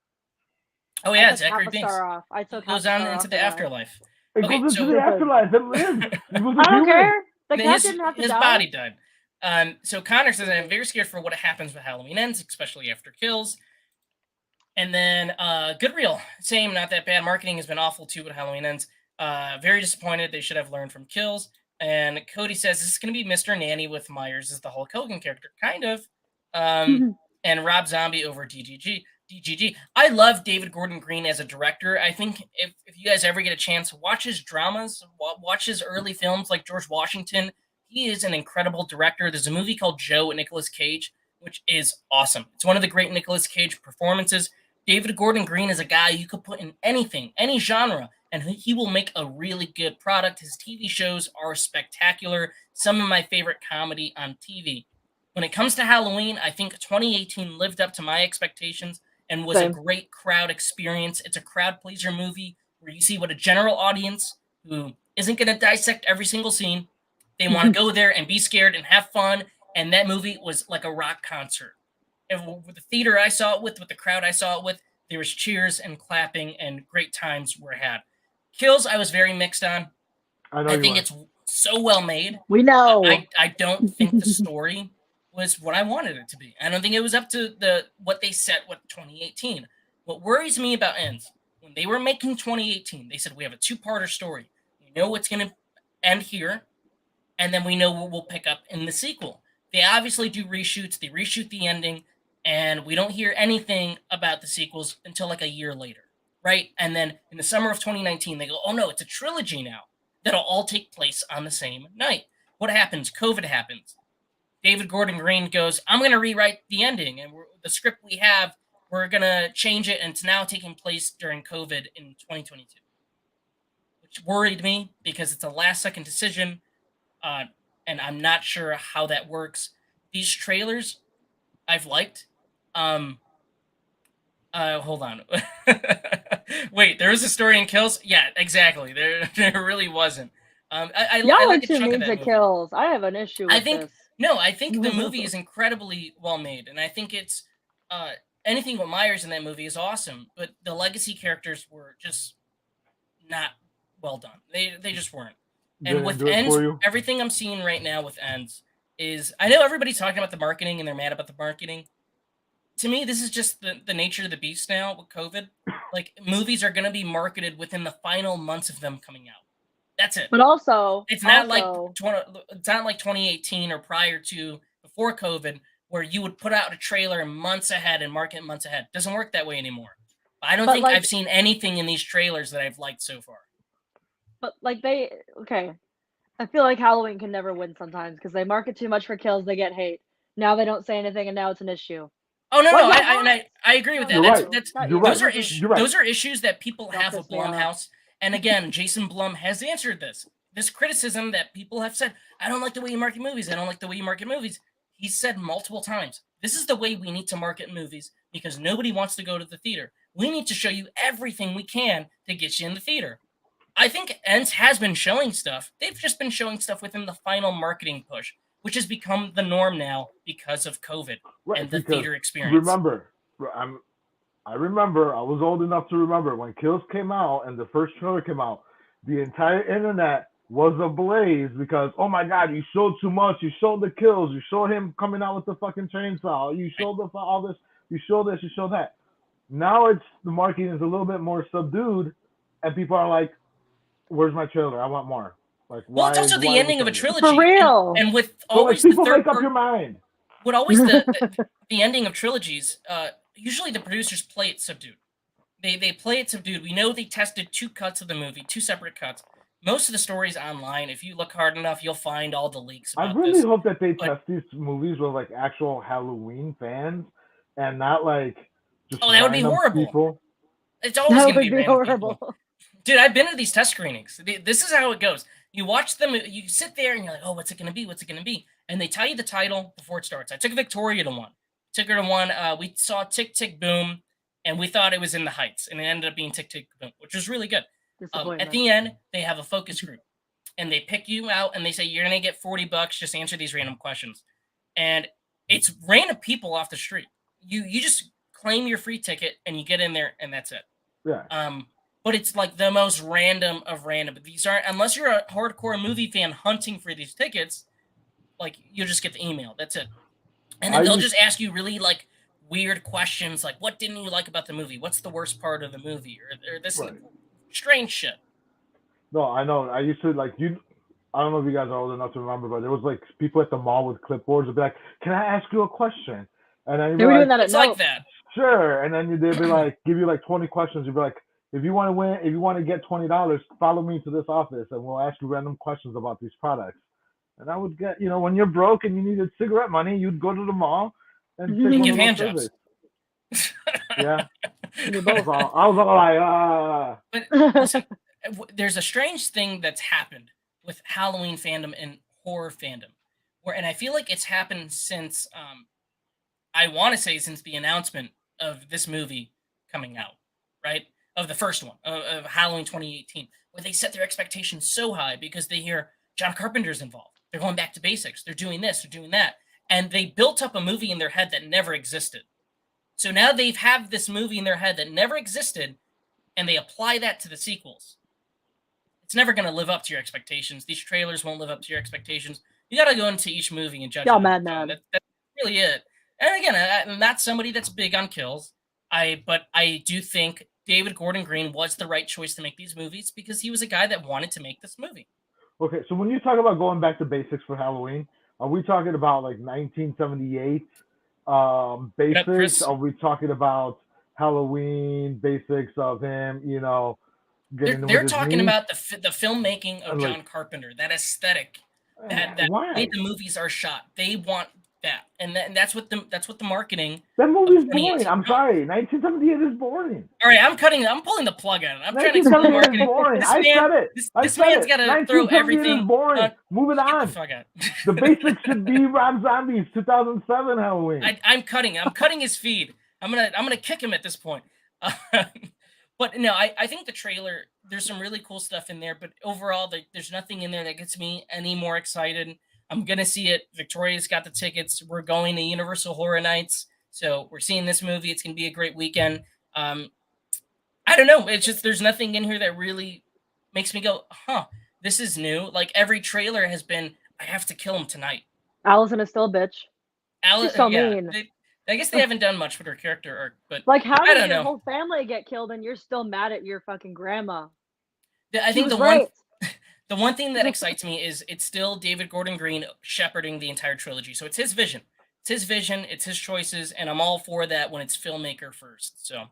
Speaker 1: Oh yeah,
Speaker 2: I
Speaker 1: it's
Speaker 2: took half
Speaker 1: Zachary
Speaker 2: a
Speaker 1: Binks.
Speaker 2: star off. I took
Speaker 1: He goes
Speaker 2: half a
Speaker 1: on
Speaker 2: star
Speaker 1: into
Speaker 2: off
Speaker 1: the
Speaker 2: for that.
Speaker 1: afterlife.
Speaker 3: It
Speaker 1: Okay,
Speaker 3: goes into
Speaker 1: so-
Speaker 3: the afterlife. It lives. He was a
Speaker 2: I don't
Speaker 3: human.
Speaker 2: care. The cat didn't have to
Speaker 1: his
Speaker 2: die.
Speaker 1: body died. So Connor says, I'm very scared for what happens with Halloween Ends, especially after kills. And then Goodreal, same, not that bad. Marketing has been awful too with Halloween Ends. Very disappointed. They should have learned from kills. And Cody says this is going to be Mr. Nanny with Myers as the Hulk Hogan character, kind of. And Rob Zombie over DGG. I love David Gordon Green as a director. I think if you guys ever get a chance, watch his dramas, watch his early films like George Washington. He is an incredible director. There's a movie called Joe with Nicolas Cage, which is awesome. It's one of the great Nicolas Cage performances. David Gordon Green is a guy you could put in anything, any genre, and he will make a really good product. His TV shows are spectacular. Some of my favorite comedy on TV. When it comes to Halloween, I think 2018 lived up to my expectations and was
Speaker 2: Same.
Speaker 1: a great crowd experience. It's a crowd pleaser movie where you see what a general audience who isn't going to dissect every single scene. They want to go there and be scared and have fun. And that movie was like a rock concert. And with the theater I saw it with the crowd I saw it with, there was cheers and clapping and great times were had. Kills, I was very mixed on. I think it's so well made.
Speaker 2: We know.
Speaker 1: I don't think the story was what I wanted it to be. I don't think it was up to what they set with 2018. What worries me about Ends, when they were making 2018, they said we have a two-parter story. We know what's going to end here, and then we know what we'll pick up in the sequel. They obviously do reshoots. They reshoot the ending, and we don't hear anything about the sequels until like a year later, right? And then in the summer of 2019, they go, oh no, it's a trilogy now that'll all take place on the same night. What happens? COVID happens. David Gordon Green goes, I'm going to rewrite the ending, and the script we have, we're going to change it, and it's now taking place during COVID in 2022, which worried me because it's a last-second decision, and I'm not sure how that works. These trailers, I've liked. Hold on. Wait, there was a story in Kills? Yeah, exactly. There really wasn't. I
Speaker 2: Y'all
Speaker 1: like
Speaker 2: are
Speaker 1: a
Speaker 2: too
Speaker 1: chunk of
Speaker 2: mean
Speaker 1: that
Speaker 2: to
Speaker 1: movie.
Speaker 2: kills. I have an issue with
Speaker 1: I think
Speaker 2: this.
Speaker 1: no, I think the movie is incredibly well made, and I think it's anything with Myers in that movie is awesome. But the legacy characters were just not well done. They just weren't. And
Speaker 3: Didn't
Speaker 1: with
Speaker 3: do it
Speaker 1: Ends,
Speaker 3: for you?
Speaker 1: everything I'm seeing right now with Ends is I know everybody's talking about the marketing and they're mad about the marketing. To me, this is just the nature of the beast now with COVID. Like movies are going to be marketed within the final months of them coming out. That's it.
Speaker 2: But also,
Speaker 1: It's not like 2018 or prior to before COVID, where you would put out a trailer months ahead and market months ahead. Doesn't work that way anymore. I don't
Speaker 2: But,
Speaker 1: think
Speaker 2: like-
Speaker 1: I've seen anything in these trailers that I've liked so far.
Speaker 2: But like okay. I feel like Halloween can never win sometimes because they market too much for kills, they get hate. Now they don't say anything, and now it's an issue.
Speaker 1: Oh no,
Speaker 2: What
Speaker 1: no,
Speaker 2: do you want?
Speaker 1: I agree with that.
Speaker 3: You're
Speaker 1: That's,
Speaker 3: right.
Speaker 1: that's
Speaker 2: Not
Speaker 3: You're
Speaker 2: you.
Speaker 3: right.
Speaker 1: those are
Speaker 2: This is-
Speaker 1: issues.
Speaker 3: You're right.
Speaker 1: Those are issues that people
Speaker 2: Don't
Speaker 1: have with
Speaker 2: piss me off.
Speaker 1: Blumhouse. And again, Jason Blum has answered this criticism that people have said. I don't like the way you market movies. I don't like the way you market movies. He said multiple times, this is the way we need to market movies because nobody wants to go to the theater. We need to show you everything we can to get you in the theater. I think Ents has been showing stuff. They've just been showing stuff within the final marketing push, which has become the norm now because of COVID and the
Speaker 3: because
Speaker 1: theater experience.
Speaker 3: Remember, I remember, I was old enough to remember when Kills came out and the first trailer came out, the entire internet was ablaze because, oh my God, you showed too much. You showed the kills. You showed him coming out with the fucking chainsaw. You showed all this. You showed this. You showed that. Now the marketing is a little bit more subdued, and people are like, "Where's my trailer? I want more." Like,
Speaker 1: Well, it's
Speaker 3: why-
Speaker 1: also
Speaker 3: why
Speaker 1: the ending of a
Speaker 3: we showing
Speaker 1: trilogy.
Speaker 2: For real.
Speaker 1: And with
Speaker 3: it? So like,
Speaker 1: always the
Speaker 3: people
Speaker 1: third
Speaker 3: make up
Speaker 1: part,
Speaker 3: your mind.
Speaker 1: with always the ending of trilogies, usually the producers play it subdued. They play it subdued. We know they tested two cuts of the movie, two separate cuts. most of the stories online, if you look hard enough, you'll find all the leaks
Speaker 3: I
Speaker 1: about
Speaker 3: really
Speaker 1: this.
Speaker 3: hope that they
Speaker 1: But
Speaker 3: test these movies with like actual Halloween fans and not like just
Speaker 1: oh, that would be
Speaker 3: random
Speaker 1: horrible.
Speaker 3: people.
Speaker 1: It's always
Speaker 2: That
Speaker 1: going to
Speaker 2: would
Speaker 1: be
Speaker 2: be
Speaker 1: random people.
Speaker 2: horrible.
Speaker 1: Dude, I've been to these test screenings. This is how it goes. You watch them, you sit there and you're like, oh, what's it going to be? What's it going to be? And they tell you the title before it starts. I took Victoria to one. Took her to one. We saw Tick, Tick, Boom, and we thought it was In the Heights. And it ended up being Tick, Tick, Boom, which was really good. At
Speaker 2: Disappointment.
Speaker 1: the end, they have a focus group. And they pick you out and they say, you're going to get $40. Just answer these random questions. And it's random people off the street. You just claim your free ticket and you get in there and that's it.
Speaker 3: Yeah.
Speaker 1: But it's like the most random of random. But these aren't, unless you're a hardcore movie fan hunting for these tickets, like you'll just get the email. That's it. And then they'll just ask you really like weird questions, like what didn't you like about the movie? What's the worst part of the movie? Or this strange shit.
Speaker 3: No, I know. I used to like you. I don't know if you guys are old enough to remember, but there was like people at the mall with clipboards would be like, "Can I ask you a question?" And then
Speaker 2: They were doing
Speaker 3: like,
Speaker 2: that at
Speaker 1: It's like
Speaker 2: Nope.
Speaker 1: that.
Speaker 3: sure. And then they'd be like, give you like 20 questions. You'd be like, if you want to win, if you want to get $20, follow me to this office, and we'll ask you random questions about these products. And I would get, when you're broke and you needed cigarette money, you'd go to the mall and take one
Speaker 1: Give
Speaker 3: of
Speaker 1: hand
Speaker 3: those
Speaker 1: jobs.
Speaker 3: surveys. Yeah.
Speaker 2: You
Speaker 3: I
Speaker 2: both.
Speaker 3: was all like,
Speaker 1: But listen, there's a strange thing that's happened with Halloween fandom and horror fandom, and I feel like it's happened since I want to say since the announcement of this movie coming out, right? Of the first one of Halloween 2018, where they set their expectations so high because they hear John Carpenter's involved. They're going back to basics. They're doing this. They're doing that, and they built up a movie in their head that never existed. So now they've have this movie in their head that never existed, and they apply that to the sequels. It's never going to live up to your expectations. These trailers won't live up to your expectations. You got to go into each movie and judge
Speaker 2: Y'all
Speaker 1: it.
Speaker 2: mad.
Speaker 1: That's really it. And again, I'm not somebody that's big on kills. But I do think David Gordon Green was the right choice to make these movies because he was a guy that wanted to make this movie.
Speaker 3: okay, so when you talk about going back to basics for Halloween, are we talking about like 1978 basics?
Speaker 1: Chris?
Speaker 3: Are we talking about Halloween basics of him,
Speaker 1: They're talking about the filmmaking of John Carpenter, that aesthetic, that way the movies are shot. They want that, and that's what the marketing.
Speaker 3: That movie is boring. I'm sorry, 1978 is boring.
Speaker 1: All right, I'm pulling the plug on it. I'm trying to explain marketing.
Speaker 3: Is boring. I said it.
Speaker 1: This man's got to throw everything.
Speaker 3: Is boring. Moving on. The basics should be Rob Zombie's 2007 Halloween.
Speaker 1: I'm cutting his feed. I'm gonna kick him at this point. But no, I think the trailer, there's some really cool stuff in there, but overall, there's nothing in there that gets me any more excited. I'm going to see it. Victoria's got the tickets. We're going to Universal Horror Nights, so we're seeing this movie. It's going to be a great weekend. I don't know. It's just there's nothing in here that really makes me go, huh, this is new. Like every trailer has been, I have to kill him tonight.
Speaker 2: Allison is still a bitch. She's so mean.
Speaker 1: I guess they haven't done much with her character arc, but
Speaker 2: like, how did your whole family get killed and you're still mad at your fucking grandma?
Speaker 1: I think the one thing that excites me is it's still David Gordon Green shepherding the entire trilogy. So it's his vision. It's his choices, and I'm all for that when it's filmmaker first. So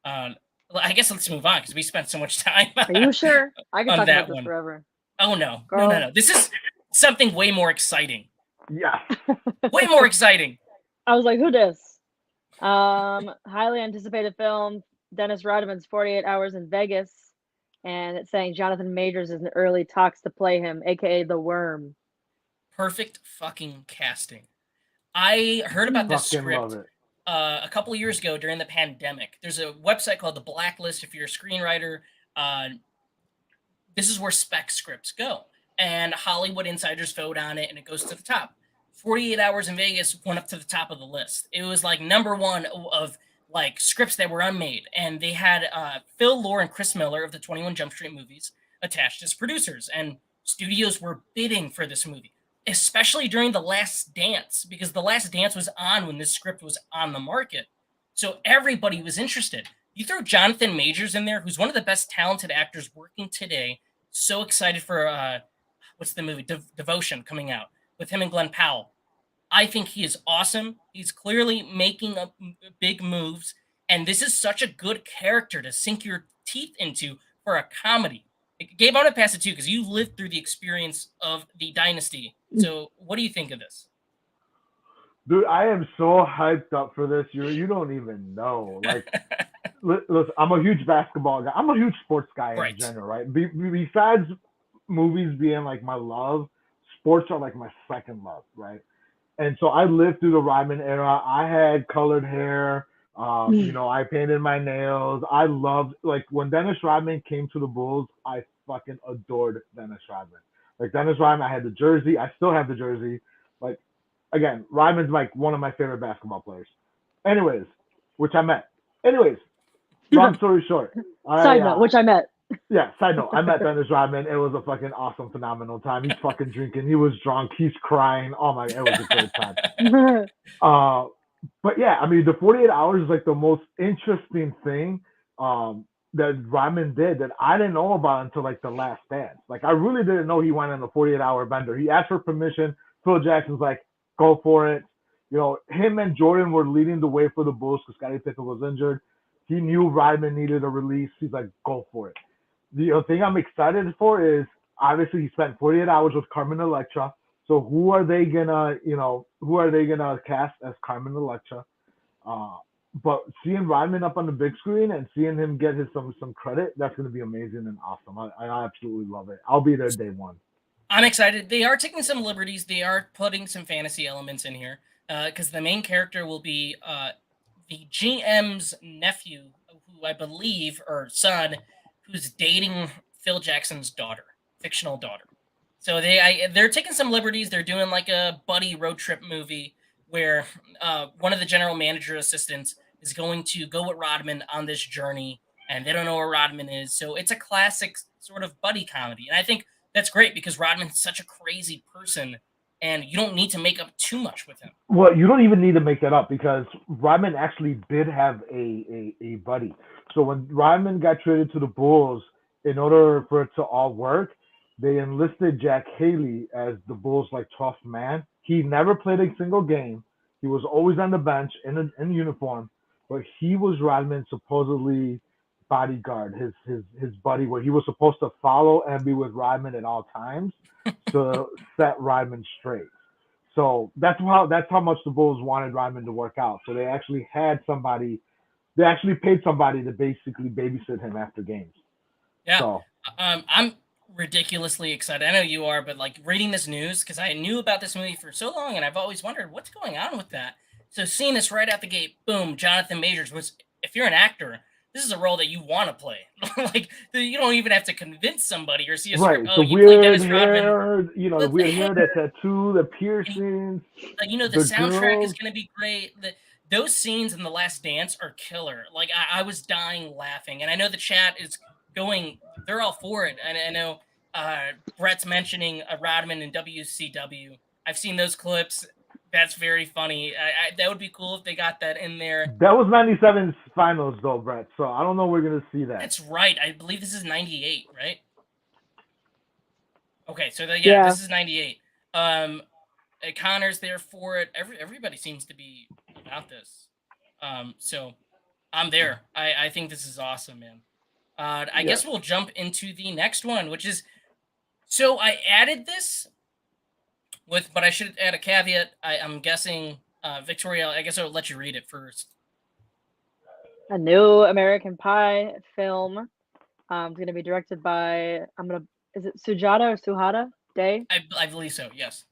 Speaker 1: I guess let's move on because we spent so much time.
Speaker 2: Are you sure? I can talk about this forever.
Speaker 1: Oh no. Girl. No. This is something way more exciting.
Speaker 3: Yeah.
Speaker 1: Way more exciting.
Speaker 2: I was like, who dis? Highly anticipated film, Dennis Rodman's 48 Hours in Vegas. And it's saying Jonathan Majors is in early talks to play him, aka the Worm.
Speaker 1: Perfect fucking casting. I heard about this script a couple of years ago during the pandemic. There's a website called The Blacklist if you're a screenwriter. This is where spec scripts go. And Hollywood insiders vote on it, and it goes to the top. 48 Hours in Vegas went up to the top of the list. It was like number one of like scripts that were unmade, and they had Phil Lord and Chris Miller of the 21 Jump Street movies attached as producers, and studios were bidding for this movie, especially during The Last Dance, because The Last Dance was on when this script was on the market. So everybody was interested. You throw Jonathan Majors in there, who's one of the best talented actors working today. So excited for what's the movie Devotion coming out with him and Glenn Powell. I think he is awesome. He's clearly making big moves, and this is such a good character to sink your teeth into for a comedy. Gabe, I'm gonna pass it to you because you lived through the experience of the Dynasty. So, what do you think of this?
Speaker 3: Dude, I am so hyped up for this. You don't even know. Like, listen, I'm a huge basketball guy. I'm a huge sports guy in
Speaker 1: Right.
Speaker 3: general, right? Besides movies being like my love, sports are like my second love, right? And so I lived through the Rodman era. I had colored hair. I painted my nails. I loved like when Dennis Rodman came to the Bulls. I fucking adored Dennis Rodman. Like Dennis Rodman, I had the jersey. I still have the jersey. Like again, Rodman's like one of my favorite basketball players. Anyways, which I met. Anyways, long story short,
Speaker 2: Side note, which I met.
Speaker 3: yeah, side note, I met Dennis Rodman. It was a fucking awesome, phenomenal time. He's fucking drinking. He was drunk. He's crying. Oh my, it was a great time. But yeah, I mean, the 48 hours is like the most interesting thing that Rodman did that I didn't know about until like the last dance. Like, I really didn't know he went on a 48-hour bender. He asked for permission. Phil Jackson's like, go for it. Him and Jordan were leading the way for the Bulls because Scottie Pippen was injured. He knew Rodman needed a release. He's like, go for it. The thing I'm excited for is obviously he spent 48 hours with Carmen Electra. So who are they gonna cast as Carmen Electra? But seeing Rodman up on the big screen and seeing him get some credit, that's gonna be amazing and awesome. I absolutely love it. I'll be there day one.
Speaker 1: I'm excited. They are taking some liberties. They are putting some fantasy elements in here because the main character will be the GM's nephew, who I believe, or son, who's dating Phil Jackson's daughter, fictional daughter. So they're taking some liberties. They're doing like a buddy road trip movie where one of the general manager assistants is going to go with Rodman on this journey, and they don't know where Rodman is. So it's a classic sort of buddy comedy, and I think that's great because Rodman's such a crazy person, and you don't need to make up too much with him.
Speaker 3: Well, you don't even need to make that up because Rodman actually did have a buddy. So when Rodman got traded to the Bulls, in order for it to all work, they enlisted Jack Haley as the Bulls' like 12th man. He never played a single game. He was always on the bench in uniform, but he was Rodman's supposedly bodyguard, his buddy, where he was supposed to follow and be with Rodman at all times to set Rodman straight. So that's how much the Bulls wanted Rodman to work out. So they actually paid somebody to basically babysit him after games.
Speaker 1: Yeah.
Speaker 3: So
Speaker 1: I'm ridiculously excited. I know you are, but like reading this news because I knew about this movie for so long and I've always wondered what's going on with that. So seeing this right out the gate, boom, Jonathan Majors was. If you're an actor, this is a role that you want to play. Like you don't even have to convince somebody or see a
Speaker 3: right,
Speaker 1: script.
Speaker 3: the
Speaker 1: You
Speaker 3: weird
Speaker 1: play Dennis
Speaker 3: hair,
Speaker 1: Rodman.
Speaker 3: the weird hair, the tattoo, the piercings.
Speaker 1: The soundtrack is going to be great. Those scenes in The Last Dance are killer. Like I was dying laughing, and I know the chat is going. They're all for it. And I know Brett's mentioning Rodman and WCW. I've seen those clips. That's very funny. That would be cool if they got that in there.
Speaker 3: That was 97's finals, though, Brett. So I don't know we're going to see that.
Speaker 1: That's right. I believe this is 98, right? Okay, so this is 98. Connor's there for it. Everybody seems to be about this. So I'm there. I think this is awesome, man. I guess we'll jump into the next one, which is. So I added this but I should add a caveat. I'm guessing Victoria. I guess I'll let you read it first.
Speaker 2: A new American Pie film. It's going to be directed by is it Sujata or Suhata Day?
Speaker 1: I believe so. Yes.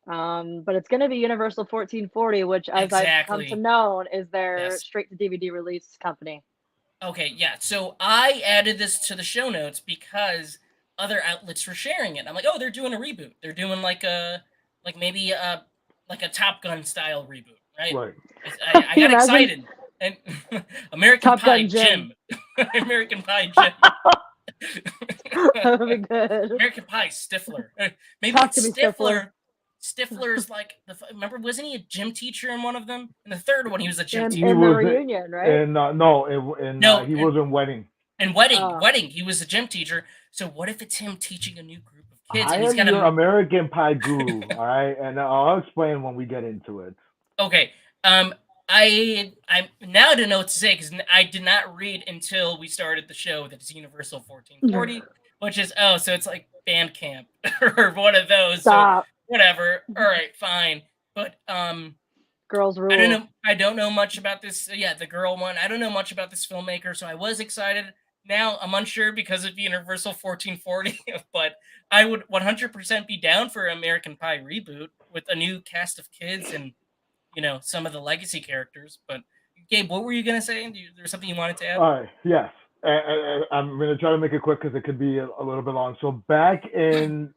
Speaker 2: But it's going to be Universal 1440, which, as I've come to know, is their straight to DVD release company.
Speaker 1: Okay, yeah. So I added this to the show notes because other outlets were sharing it. I'm like, oh, they're doing a reboot. They're doing maybe a Top Gun style reboot, right?
Speaker 3: Right.
Speaker 1: I got excited. And American
Speaker 2: Top
Speaker 1: Pie
Speaker 2: Gun
Speaker 1: Jim. American Pie Jim.
Speaker 2: That would be good.
Speaker 1: American Pie Stifler. Maybe
Speaker 2: Talk
Speaker 1: it's
Speaker 2: to me,
Speaker 1: Stifler. Stifler's like remember, wasn't he a gym teacher in one of them? In the third one, he was a gym teacher.
Speaker 2: In the reunion, right?
Speaker 3: And he was in Wedding.
Speaker 1: And Wedding, he was a gym teacher. So what if it's him teaching a new group of kids?
Speaker 3: I am your American Pie guru, all right, and I'll explain when we get into it.
Speaker 1: Okay. I now don't know what to say because I did not read until we started the show that it's Universal 1440. which is so it's like band camp or one of those.
Speaker 2: Stop.
Speaker 1: So whatever. All right, fine. But
Speaker 2: Girls
Speaker 1: I don't
Speaker 2: rule.
Speaker 1: know. I don't know much about this. Yeah, the girl one. I don't know much about this filmmaker, so I was excited. Now I'm unsure because of Universal 1440, but I would 100% be down for an American Pie reboot with a new cast of kids and some of the legacy characters. But Gabe, what were you gonna say? There's something you wanted to add?
Speaker 3: Yes. I'm going to try to make it quick because it could be a little bit long. So back in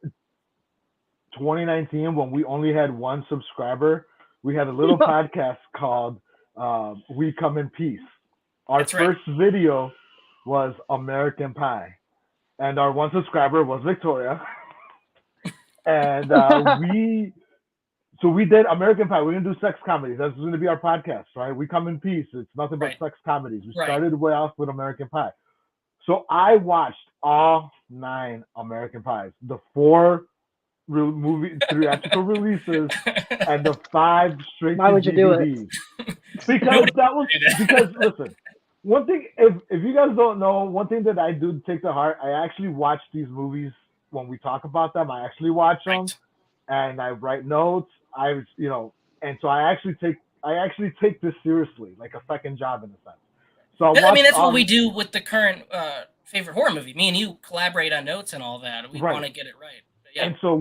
Speaker 3: 2019, when we only had one subscriber, we had a little podcast called We Come in Peace. Our
Speaker 1: That's right.
Speaker 3: first video was American Pie, and our one subscriber was Victoria. And we did American Pie. We didn't do sex comedies. That's going to be our podcast, right? We Come in Peace. It's nothing but
Speaker 1: Right.
Speaker 3: sex comedies. We
Speaker 1: Right.
Speaker 3: started way off with American Pie. So I watched all 9 American Pies, the 4 movie theatrical releases, and the 5 straight
Speaker 2: Why
Speaker 3: to
Speaker 2: would you do
Speaker 3: DVD. Because listen, one thing if you guys don't know, one thing that I do take to heart, I actually watch these movies when we talk about them. I actually watch them,
Speaker 1: Right.
Speaker 3: and I write notes. And so I actually take this seriously, like a second job in a sense. So
Speaker 1: I mean, that's what we do with the current favorite horror movie. Me and you collaborate on notes and all that. We want to get it right. But yeah.
Speaker 3: And so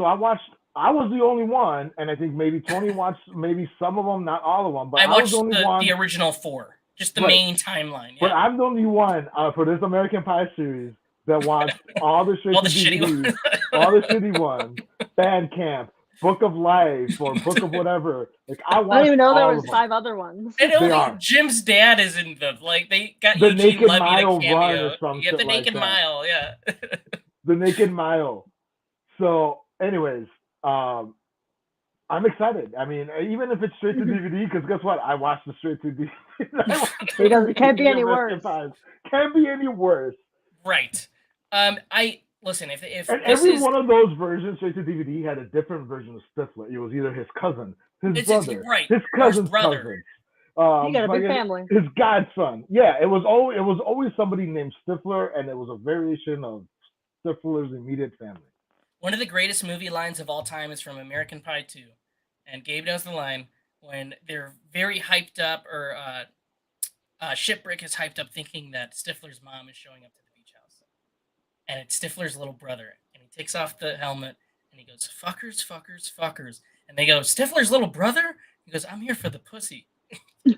Speaker 3: I watched. I was the only one, and I think maybe Tony watched maybe some of them, not all of them. But
Speaker 1: I watched
Speaker 3: was the only one.
Speaker 1: The original 4, just the main timeline. Yeah.
Speaker 3: But I'm the only one for this American Pie series that watched all the straight to DVDs, all the shitty ones, Band Camp, Book of Life, or Book of whatever. Like I
Speaker 2: don't even know there was 5 other ones.
Speaker 1: I know Jim's dad is in them. Like they got
Speaker 3: the
Speaker 1: Eugene
Speaker 3: Naked
Speaker 1: Levy
Speaker 3: Mile
Speaker 1: cameo.
Speaker 3: Run or something.
Speaker 1: Yeah, the
Speaker 3: like
Speaker 1: Naked
Speaker 3: that.
Speaker 1: Mile. Yeah.
Speaker 3: The Naked Mile. So, anyways, I'm excited. I mean, even if it's straight to DVD, because guess what? I watched the straight to DVD.
Speaker 2: Can't be any worse.
Speaker 3: Can't be any worse.
Speaker 1: Right. I listen. If
Speaker 3: and every one of those versions straight to DVD had a different version of Stifler. It was either his cousin, his brother, his cousin's cousin.
Speaker 2: You got a big family.
Speaker 3: His godson. Yeah, it was always somebody named Stifler, and it was a variation of Stifler's immediate family.
Speaker 1: One of the greatest movie lines of all time is from American Pie 2. And Gabe knows the line when they're very hyped up, or Shipwreck is hyped up thinking that Stifler's mom is showing up to the beach house. And it's Stifler's little brother. And he takes off the helmet and he goes, "Fuckers, fuckers, fuckers." And they go, "Stifler's little brother?" He goes, "I'm here for the pussy."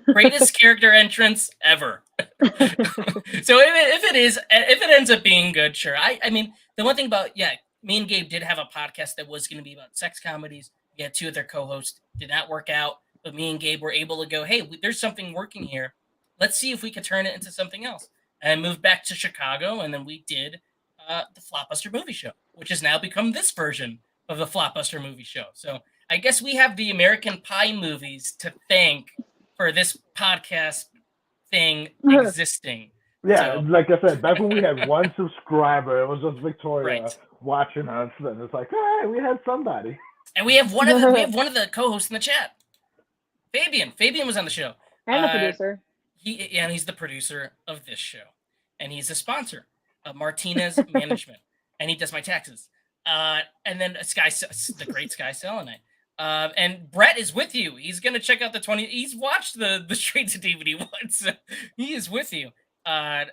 Speaker 1: Greatest character entrance ever. So if it ends up being good, sure. I mean, the one thing about, me and Gabe did have a podcast that was going to be about sex comedies. We had 2 of their co-hosts. Did not work out, but me and Gabe were able to go, hey, there's something working here. Let's see if we could turn it into something else. And I moved back to Chicago, and then we did the Flopbuster movie show, which has now become this version of the Flopbuster movie show. So I guess we have the American Pie movies to thank for this podcast thing existing.
Speaker 3: Yeah, like I said, back when we had one subscriber, it was just Victoria watching us, and it's like, hey, we had somebody.
Speaker 1: And we have one of the co-hosts in the chat, Fabian. Fabian was on the show,
Speaker 2: and the producer.
Speaker 1: He's the producer of this show, and he's a sponsor of Martinez Management, and he does my taxes. And then the great Sky Selenite. And Brett is with you. He's gonna check out the 20. He's watched the straight to DVD once. So he is with you. I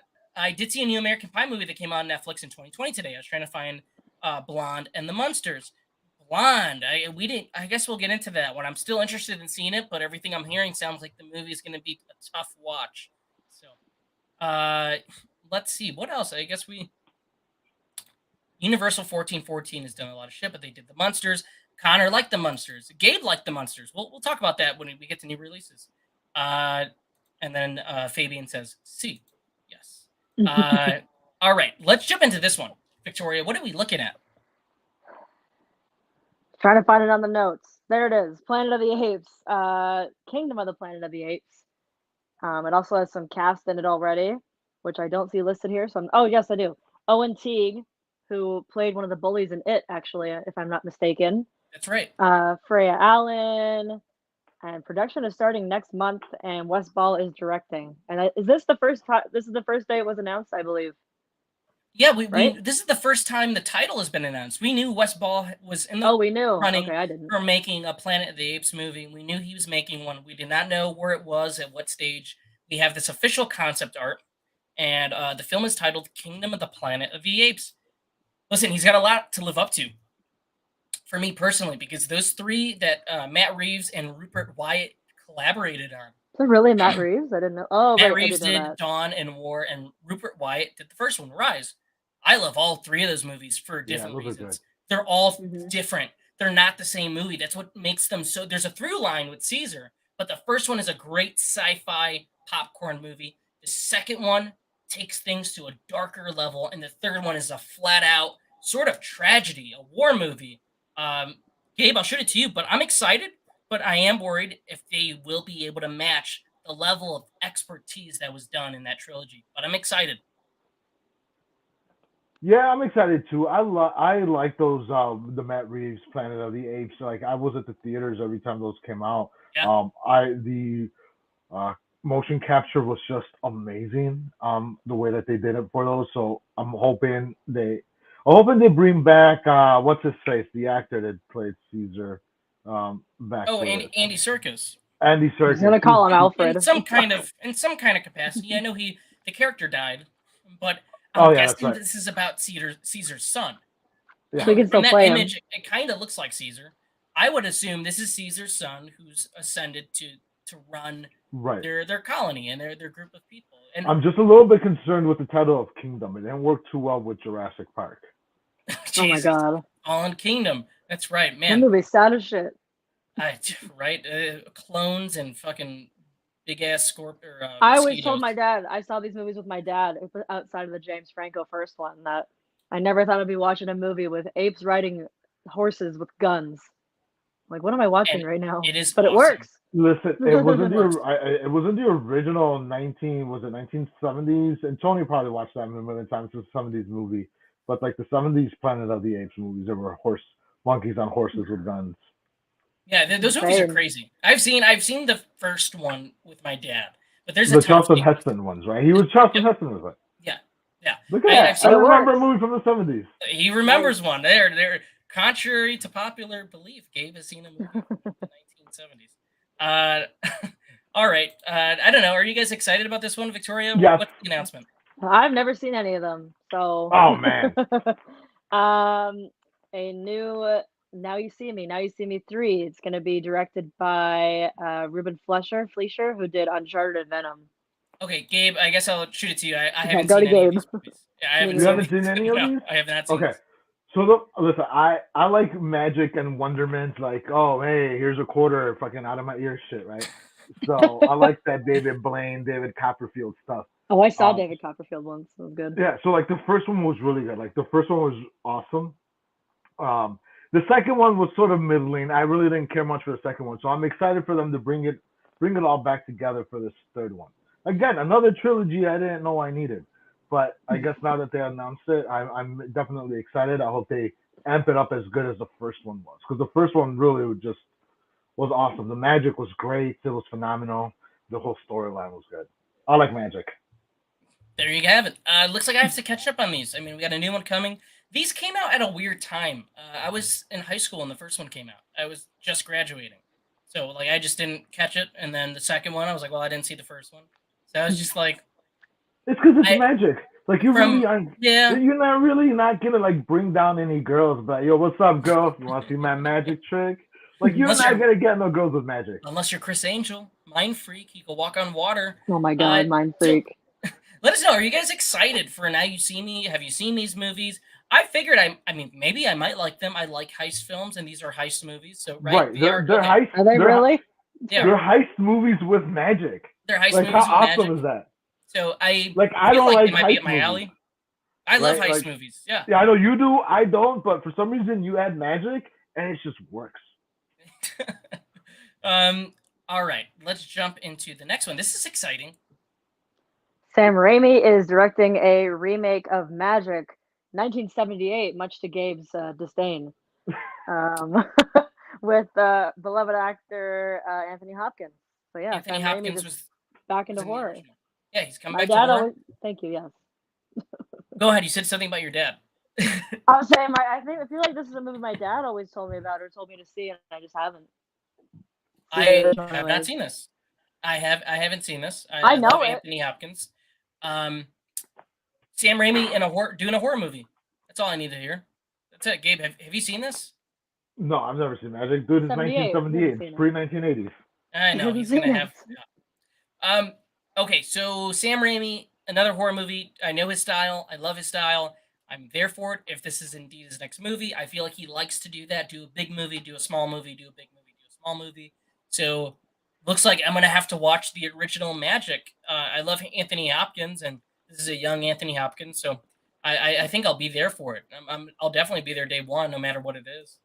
Speaker 1: did see a new American Pie movie that came on Netflix in 2020 today. I was trying to find Blonde and the Munsters. Blonde. I guess we'll get into that one. I'm still interested in seeing it, but everything I'm hearing sounds like the movie is going to be a tough watch. So, let's see what else. I guess Universal 1414 has done a lot of shit, but they did the Munsters. Connor liked the Munsters. Gabe liked the Munsters. We'll talk about that when we get to new releases. And then Fabian says, "See, yes." All right, let's jump into this one. Victoria, what are we looking at?
Speaker 2: Trying to find it on the notes. There it is. Planet of the Apes. Kingdom of the Planet of the Apes. It also has some cast in it already, which I don't see listed here. Oh, yes, I do. Owen Teague, who played one of the bullies in It, actually, if I'm not mistaken.
Speaker 1: That's right.
Speaker 2: Freya Allen. And production is starting next month, and Wes Ball is directing. And is this the first? This is the first day it was announced, I believe.
Speaker 1: Yeah, we
Speaker 2: right?
Speaker 1: this is the first time the title has been announced. We knew Wes Ball was in
Speaker 2: Oh,
Speaker 1: the
Speaker 2: we knew.
Speaker 1: running
Speaker 2: Okay, I didn't.
Speaker 1: for making a Planet of the Apes movie. We knew he was making one. We did not know where it was, at what stage. We have this official concept art, and the film is titled Kingdom of the Planet of the Apes. Listen, he's got a lot to live up to for me personally, because those three that Matt Reeves and Rupert Wyatt collaborated on.
Speaker 2: Is it really Matt Reeves? I didn't know. Oh,
Speaker 1: Matt
Speaker 2: right, I
Speaker 1: Reeves
Speaker 2: did know
Speaker 1: did
Speaker 2: that.
Speaker 1: Dawn and War, and Rupert Wyatt did the first one, Rise. I love all three of those movies for
Speaker 3: Yeah,
Speaker 1: different
Speaker 3: those are good.
Speaker 1: reasons. They're all
Speaker 2: hmm
Speaker 1: different. They're not the same movie. That's what makes them so. There's a through line with Caesar, but the first one is a great sci-fi popcorn movie. The second one takes things to a darker level, and the third one is a flat out sort of tragedy, a war movie. Um, Gabe, I'll shoot it to you, but I'm excited, but I am worried if they will be able to match the level of expertise that was done in that trilogy. But I'm excited.
Speaker 3: Yeah, I'm excited too. I like those the Matt Reeves Planet of the Apes. Like I was at the theaters every time those came out.
Speaker 1: Yeah.
Speaker 3: I the uh motion capture was just amazing. The way that they did it for those. So I'm hoping they bring back what's his face, the actor that played Caesar, back
Speaker 1: Oh,
Speaker 3: to
Speaker 1: and
Speaker 3: it.
Speaker 1: Andy Circus.
Speaker 3: Andy
Speaker 2: I was
Speaker 3: Serkis.
Speaker 2: gonna call him
Speaker 1: In
Speaker 2: Alfred.
Speaker 1: some kind of capacity. I know the character died, but I'm
Speaker 3: Oh yeah, that's
Speaker 1: guessing
Speaker 3: right.
Speaker 1: this is about Caesar's son.
Speaker 3: Yeah.
Speaker 2: We can
Speaker 1: From
Speaker 2: still
Speaker 1: that
Speaker 2: play him.
Speaker 1: image, it kind of looks like Caesar. I would assume this is Caesar's son who's ascended to run
Speaker 3: Right.
Speaker 1: their colony and their group of people. And
Speaker 3: I'm just a little bit concerned with the title of Kingdom. It didn't work too well with Jurassic Park.
Speaker 2: Oh my
Speaker 1: Jesus,
Speaker 2: god,
Speaker 1: Fallen Kingdom. That's right,
Speaker 2: that
Speaker 1: man.
Speaker 2: movie's sad as shit.
Speaker 1: Right, clones and fucking big ass scorpion or
Speaker 2: I always told
Speaker 1: mosquitoes.
Speaker 2: my dad, I saw these movies with my dad outside of the James Franco first one, that I never thought I'd be watching a movie with apes riding horses with guns. Like, what am I watching
Speaker 1: And
Speaker 2: right now?
Speaker 1: it is
Speaker 2: But it
Speaker 1: awesome.
Speaker 2: works.
Speaker 3: Listen,
Speaker 1: It works.
Speaker 3: it wasn't the original 1970s, and Tony probably watched that a million times. It's a 70s movie, but like the 70s Planet of the Apes movies, there were monkeys on horses with guns.
Speaker 1: Yeah, those movies are
Speaker 2: Insane.
Speaker 1: crazy. I've seen the first one with my dad, but there's a
Speaker 3: The
Speaker 1: ton of
Speaker 3: Charlton
Speaker 1: sequels.
Speaker 3: Heston ones, right? He was Charlton
Speaker 1: Yep.
Speaker 3: Heston, was it?
Speaker 1: Yeah, yeah.
Speaker 3: Look at
Speaker 1: I've
Speaker 3: that! I
Speaker 1: seen.
Speaker 2: It
Speaker 3: remember a
Speaker 2: works.
Speaker 3: movie from the 70s.
Speaker 1: He remembers one. They're contrary to popular belief. Gabe has seen a movie from the 1970s. All right. I don't know. Are you guys excited about this one, Victoria?
Speaker 3: Yes.
Speaker 1: What's the announcement?
Speaker 2: I've never seen any of them, so
Speaker 3: Oh man.
Speaker 2: a new Now You See Me, Now You See Me 3. It's gonna be directed by Ruben Fleischer, who did Uncharted and Venom.
Speaker 1: Okay, Gabe. I guess I'll shoot it to you. I
Speaker 2: Okay,
Speaker 1: haven't
Speaker 2: go
Speaker 1: seen
Speaker 2: to
Speaker 1: any of
Speaker 2: Gabe.
Speaker 1: these movies. Yeah, I
Speaker 2: Me
Speaker 1: haven't
Speaker 3: You
Speaker 1: seen
Speaker 3: haven't
Speaker 1: these.
Speaker 3: seen any of
Speaker 1: No,
Speaker 3: these?
Speaker 1: I have not seen
Speaker 3: Okay.
Speaker 1: these.
Speaker 3: So look, listen, I like magic and wonderment, like, oh hey, here's a quarter, fucking out of my ear shit, right? So I like that David Blaine, David Copperfield stuff.
Speaker 2: Oh, I saw
Speaker 3: Um,
Speaker 2: David Copperfield once. It was good.
Speaker 3: yeah, so like the first one was really good. Like the first one was awesome. Um, the second one was sort of middling. I really didn't care much for the second one, so I'm excited for them to bring it all back together for this third one. Again, another trilogy I didn't know I needed, but I guess now that they announced it, I'm definitely excited. I hope they amp it up as good as the first one was, because the first one really was awesome. The magic was great. It was phenomenal. The whole storyline was good. I like magic.
Speaker 1: There you have it. Looks like I have to catch up on these. I mean, we got a new one coming. These came out at a weird time. I was in high school when the first one came out. I was just graduating, so like I just didn't catch it. And then the second one, I was like, well, I didn't see the first one, so I was just like,
Speaker 3: It's because it's
Speaker 1: I
Speaker 3: magic. Like you
Speaker 1: from
Speaker 3: really aren't.
Speaker 1: yeah,
Speaker 3: You're not really not gonna like bring down any girls, but yo, what's up, girl? You want to see my magic trick? Like you're
Speaker 1: unless
Speaker 3: not
Speaker 1: you're
Speaker 3: gonna get no girls with magic.
Speaker 1: Chris Angel, mind freak, you can walk on water.
Speaker 2: Oh my
Speaker 1: Uh,
Speaker 2: god, Mind
Speaker 1: so
Speaker 2: Freak.
Speaker 1: let us know. Are you guys excited for Now You See Me? Have you seen these movies? I figured I mean, maybe I might like them. I like heist films, and these are heist movies. So, right?
Speaker 3: Right?
Speaker 1: They are
Speaker 3: They're
Speaker 1: okay.
Speaker 3: heist.
Speaker 2: Are they really?
Speaker 1: They
Speaker 3: They're
Speaker 1: are.
Speaker 3: heist movies with magic.
Speaker 1: They're heist
Speaker 3: Like how
Speaker 1: movies with magic.
Speaker 3: awesome is that?
Speaker 1: So I
Speaker 3: Like I
Speaker 1: feel
Speaker 3: don't
Speaker 1: like they
Speaker 3: like
Speaker 1: might be up
Speaker 3: heist
Speaker 1: my
Speaker 3: movies,
Speaker 1: alley. I love
Speaker 3: right?
Speaker 1: heist
Speaker 3: Like
Speaker 1: movies. Yeah.
Speaker 3: yeah, I know you do. I don't, but for some reason you add magic and it just works.
Speaker 1: um. All right. Let's jump into the next one. This is exciting.
Speaker 2: Sam Raimi is directing a remake of Magic 1978, much to Gabe's disdain, um, with beloved actor Anthony Hopkins. So yeah,
Speaker 1: Anthony
Speaker 2: Sam Raimi
Speaker 1: Hopkins
Speaker 2: just
Speaker 1: was
Speaker 2: back into
Speaker 1: in the
Speaker 2: horror.
Speaker 1: original. Yeah, he's coming
Speaker 2: My
Speaker 1: back to
Speaker 2: dad
Speaker 1: horror.
Speaker 2: always, thank you, yes.
Speaker 1: Go ahead. You said something about your dad.
Speaker 2: I was saying, I feel like this is a movie my dad always told me about or told me to see, and I just haven't seen the
Speaker 1: I
Speaker 2: original
Speaker 1: have not
Speaker 2: anyways.
Speaker 1: seen this. I haven't seen this.
Speaker 2: I
Speaker 1: I love
Speaker 2: know it.
Speaker 1: Anthony Hopkins. Um, Sam Raimi in doing a horror movie. That's all I need to hear. That's it. Gabe, have you seen this?
Speaker 3: No, I've never seen Magic. Dude, it's
Speaker 2: 78.
Speaker 3: 1978.
Speaker 2: Haven't
Speaker 3: It's
Speaker 2: seen it.
Speaker 3: pre-1980s.
Speaker 1: I know
Speaker 2: Haven't
Speaker 1: he's
Speaker 2: seen
Speaker 1: gonna
Speaker 2: it.
Speaker 1: have. Okay, so Sam Raimi, another horror movie. I know his style. I love his style. I'm there for it. If this is indeed his next movie, I feel like he likes to do that. Do a big movie, do a small movie, do a big movie, do a small movie. So looks like I'm gonna have to watch the original Magic. I love Anthony Hopkins, and this is a young Anthony Hopkins, so I think I'll be there for it. I'll definitely be there day one, no matter what it is.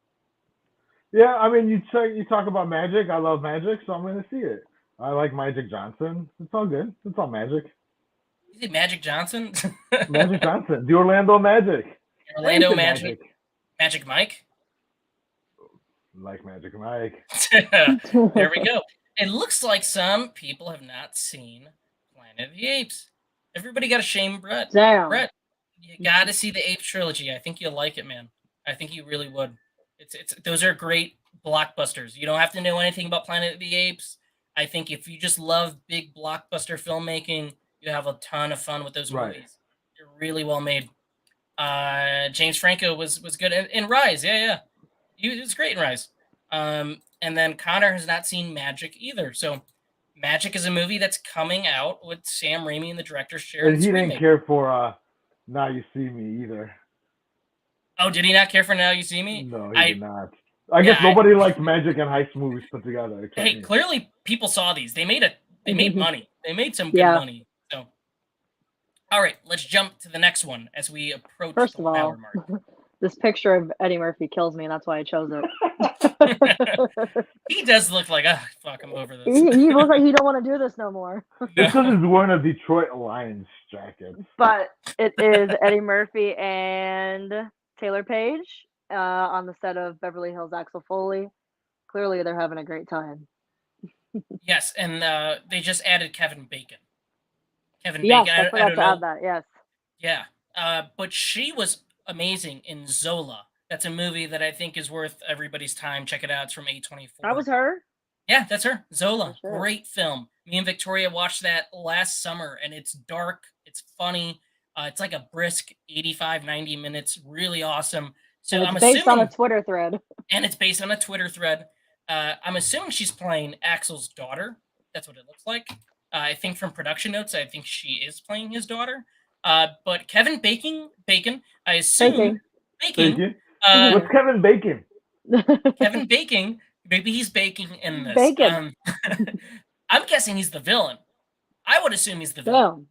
Speaker 3: Yeah, I mean, you talk about Magic. I love Magic, so I'm going to see it. I like Magic Johnson. It's all good. It's all Magic.
Speaker 1: Is it Magic Johnson?
Speaker 3: Magic Johnson, the Orlando Magic.
Speaker 1: Orlando
Speaker 3: Anything
Speaker 1: Magic. Magic Mike.
Speaker 3: Like Magic Mike.
Speaker 1: There we go. It looks like some people have not seen Planet of the Apes. Everybody got a shame, Brett.
Speaker 2: Damn.
Speaker 1: Brett, you got to see the Apes trilogy. I think you'll like it, man. I think you really would. It's those are great blockbusters. You don't have to know anything about Planet of the Apes. I think if you just love big blockbuster filmmaking, you have a ton of fun with those
Speaker 3: Right.
Speaker 1: movies. They're really well made. James Franco was good in Rise. Yeah. He was great in Rise. And then Connor has not seen Magic either. So Magic is a movie that's coming out with Sam Raimi and the director's chair.
Speaker 3: And he didn't care for Now You See Me either.
Speaker 1: Oh, did he not care for Now You See Me?
Speaker 3: No, he did not. I guess nobody liked Magic and heist movies put together. Except
Speaker 1: Hey,
Speaker 3: me.
Speaker 1: clearly people saw these. They made money. They made some good money. So, all right, let's jump to the next one as we approach
Speaker 2: First
Speaker 1: the
Speaker 2: of
Speaker 1: 1
Speaker 2: all,
Speaker 1: hour mark.
Speaker 2: this picture of Eddie Murphy kills me, and that's why I chose it.
Speaker 1: He does look like, fuck, I'm over this.
Speaker 2: He looks like he don't want to do this no more.
Speaker 3: It's because he's wearing a Detroit Lions jacket.
Speaker 2: But it is Eddie Murphy and Taylor Page on the set of Beverly Hills Axel Foley. Clearly, they're having a great time.
Speaker 1: Yes, and they just added Kevin Bacon.
Speaker 2: Yes, I forgot to add that. Yes.
Speaker 1: Yeah, but she was amazing in Zola. That's a movie that I think is worth everybody's time. Check it out. It's from A24.
Speaker 2: That was her?
Speaker 1: Yeah, that's her. Zola.
Speaker 2: For sure.
Speaker 1: Great film. Me and Victoria watched that last summer, and it's dark. It's funny. It's like a brisk 85, 90 minutes. Really awesome. So
Speaker 2: And
Speaker 1: I'm
Speaker 2: it's based
Speaker 1: assuming,
Speaker 2: on a Twitter thread.
Speaker 1: and it's based on a Twitter thread. I'm assuming she's playing Axel's daughter. That's what it looks like. I think from production notes, I think she is playing his daughter. But Kevin Bacon, I assume Bacon.
Speaker 3: What's Kevin Bacon?
Speaker 1: Kevin Bacon. Maybe he's baking in this.
Speaker 2: Bacon.
Speaker 1: I'm guessing he's the villain. I would assume he's the villain.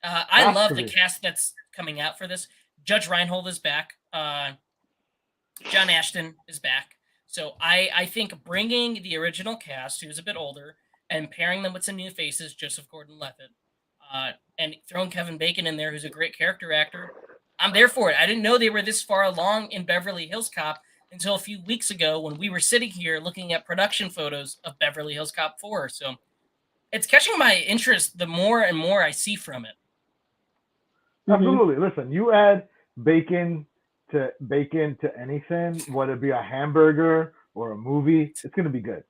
Speaker 1: I love the cast that's coming out for this. Judge Reinhold is back. John Ashton is back. So I think bringing the original cast, who's a bit older, and pairing them with some new faces, Joseph Gordon-Levitt, and throwing Kevin Bacon in there, who's a great character actor, I'm there for it. I didn't know they were this far along in Beverly Hills Cop until a few weeks ago when we were sitting here looking at production photos of Beverly Hills Cop 4. So it's catching my interest the more and more I see from it.
Speaker 3: Absolutely. Listen, you add bacon to anything, whether it be a hamburger or a movie, it's going to be good.